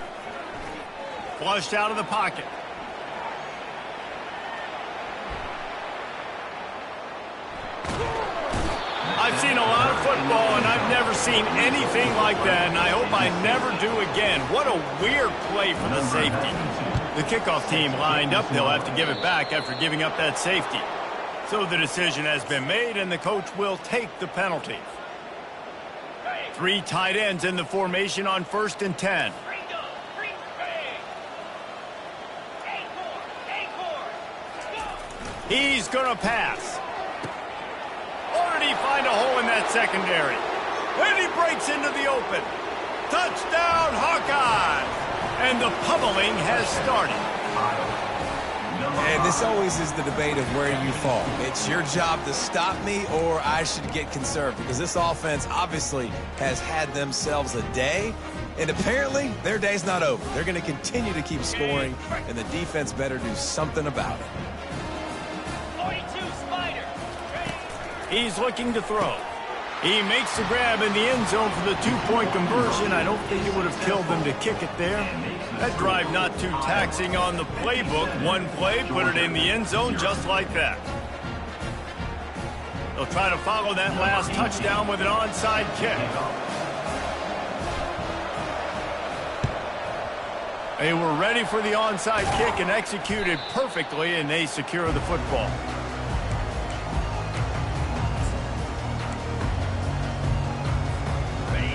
Flushed out of the pocket. I've seen a lot of football, and I've never seen anything like that, and I hope I never do again. What a weird play for the safety. The kickoff team lined up. They'll have to give it back after giving up that safety. So the decision has been made, and the coach will take the penalty. 3 tight ends in the formation on 1st and 10. He's going to pass. Or did he find a hole in that secondary? And he breaks into the open. Touchdown, Hawkeyes! And the pummeling has started. And this always is the debate of where you fall. It's your job to stop me, or I should get conserved, because this offense obviously has had themselves a day, and apparently their day's not over. They're going to continue to keep scoring, and the defense better do something about it. 42 Spider. He's looking to throw. He makes the grab in the end zone for the 2-point conversion. I don't think it would have killed them to kick it there. That drive not too taxing on the playbook. One play, put it in the end zone just like that. They'll try to follow that last touchdown with an onside kick. They were ready for the onside kick and executed perfectly, and they secure the football.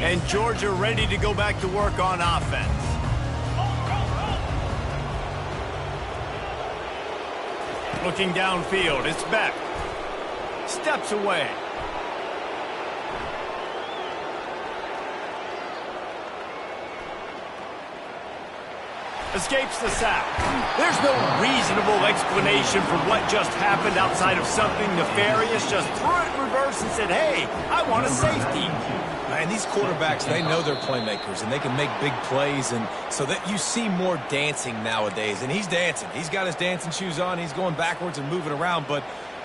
And Georgia ready to go back to work on offense. Looking downfield, it's Beck. Steps away. Escapes the sack. There's no reasonable explanation for what just happened outside of something nefarious. Just threw it in reverse and said, hey, I want a safety. And these quarterbacks, they know they're playmakers, and they can make big plays, and so that you see more dancing nowadays. And he's dancing. He's got his dancing shoes on. He's going backwards and moving around, but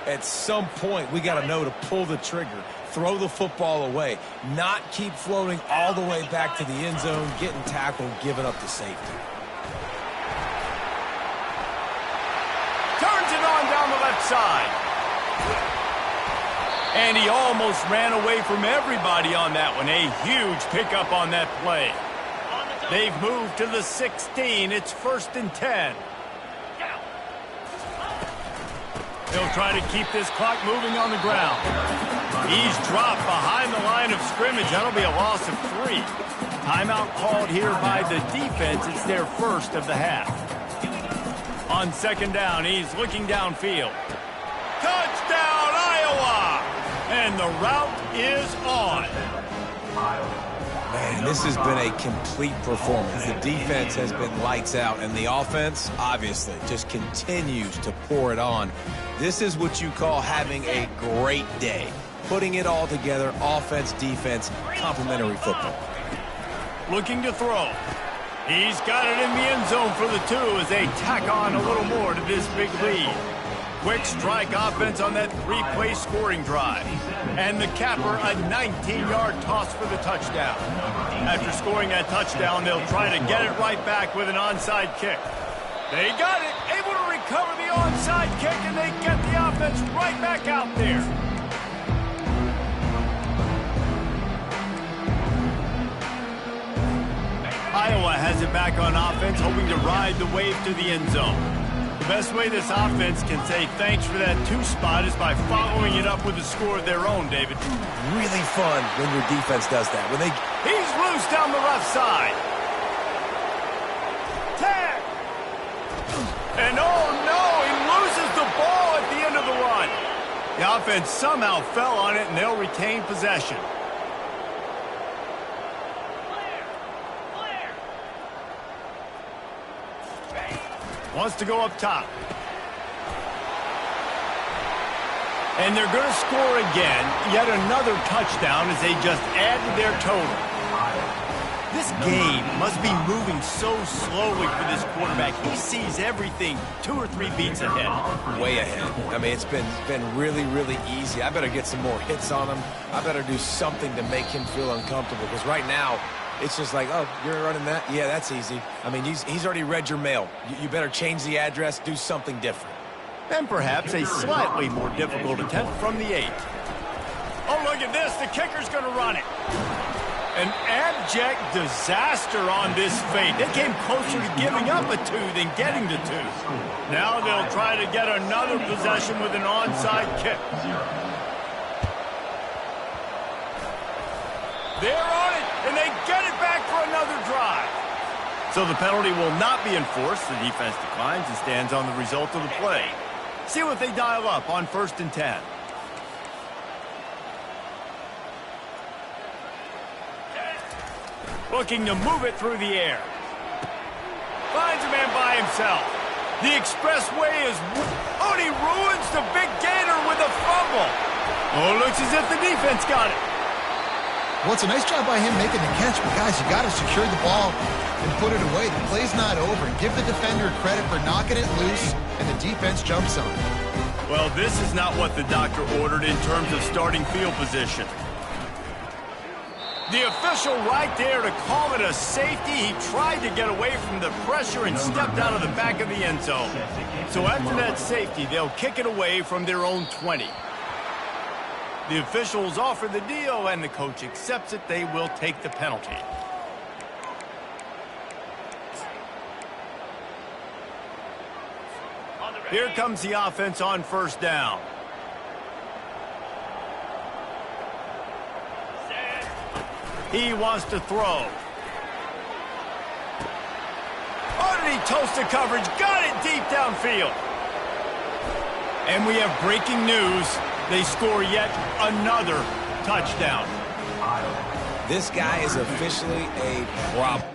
at some point, we got to know to pull the trigger, throw the football away, not keep floating all the way back to the end zone, getting tackled, giving up the safety. Turns it on down the left side. And he almost ran away from everybody on that one. A huge pickup on that play. They've moved to the 16. It's 1st and 10. They'll try to keep this clock moving on the ground. He's dropped behind the line of scrimmage. That'll be a loss of 3. Timeout called here by the defense. It's their first of the half. On 2nd down, he's looking downfield. Touchdown, Iowa! And the route is on. Man, this has been a complete performance. The defense has been lights out, and the offense, obviously, just continues to pour it on. This is what you call having a great day. Putting it all together, offense, defense, complementary football. Looking to throw. He's got it in the end zone for the 2 as they tack on a little more to this big lead. Quick strike offense on that 3-play scoring drive. And the capper, a 19-yard toss for the touchdown. After scoring that touchdown, they'll try to get it right back with an onside kick. They got it, able to recover the onside kick, and they get the offense right back out there. Iowa has it back on offense, hoping to ride the wave to the end zone. The best way this offense can say thanks for that 2 spot is by following it up with a score of their own, David. Really fun when your defense does that. He's loose down the left side. Tag! And oh no, he loses the ball at the end of the run. The offense somehow fell on it, and they'll retain possession. Wants to go up top. And they're going to score again. Yet another touchdown as they just add to their total. This game must be moving so slowly for this quarterback. He sees everything 2 or 3 beats ahead. Way ahead. I mean, it's been really, really easy. I better get some more hits on him. I better do something to make him feel uncomfortable, because right now, it's just like, oh, you're running that? Yeah, that's easy. I mean, he's already read your mail. You better change the address, do something different. And perhaps a slightly more difficult attempt from the 8. Oh, look at this. The kicker's going to run it. An abject disaster on this fade. They came closer to giving up a 2 than getting to 2. Now they'll try to get another possession with an onside kick. They're on it, and they get it back for another drive. So the penalty will not be enforced. The defense declines and stands on the result of the play. See what they dial up on 1st and 10. Looking to move it through the air. Finds a man by himself. The expressway is... Oh, and he ruins the big gainer with a fumble. Oh, looks as if the defense got it. Well, it's a nice job by him making the catch, but guys, you got to secure the ball and put it away. The play's not over. Give the defender credit for knocking it loose, and the defense jumps on it. Well, this is not what the doctor ordered in terms of starting field position. The official right there to call it a safety. He tried to get away from the pressure and stepped out of the back of the end zone. So after that safety, they'll kick it away from their own 20. The officials offer the deal, and the coach accepts it. They will take the penalty. Here comes the offense on 1st down. He wants to throw. Underneath toasted coverage. Got it deep downfield. And we have breaking news. They score yet another touchdown. This guy is officially a problem.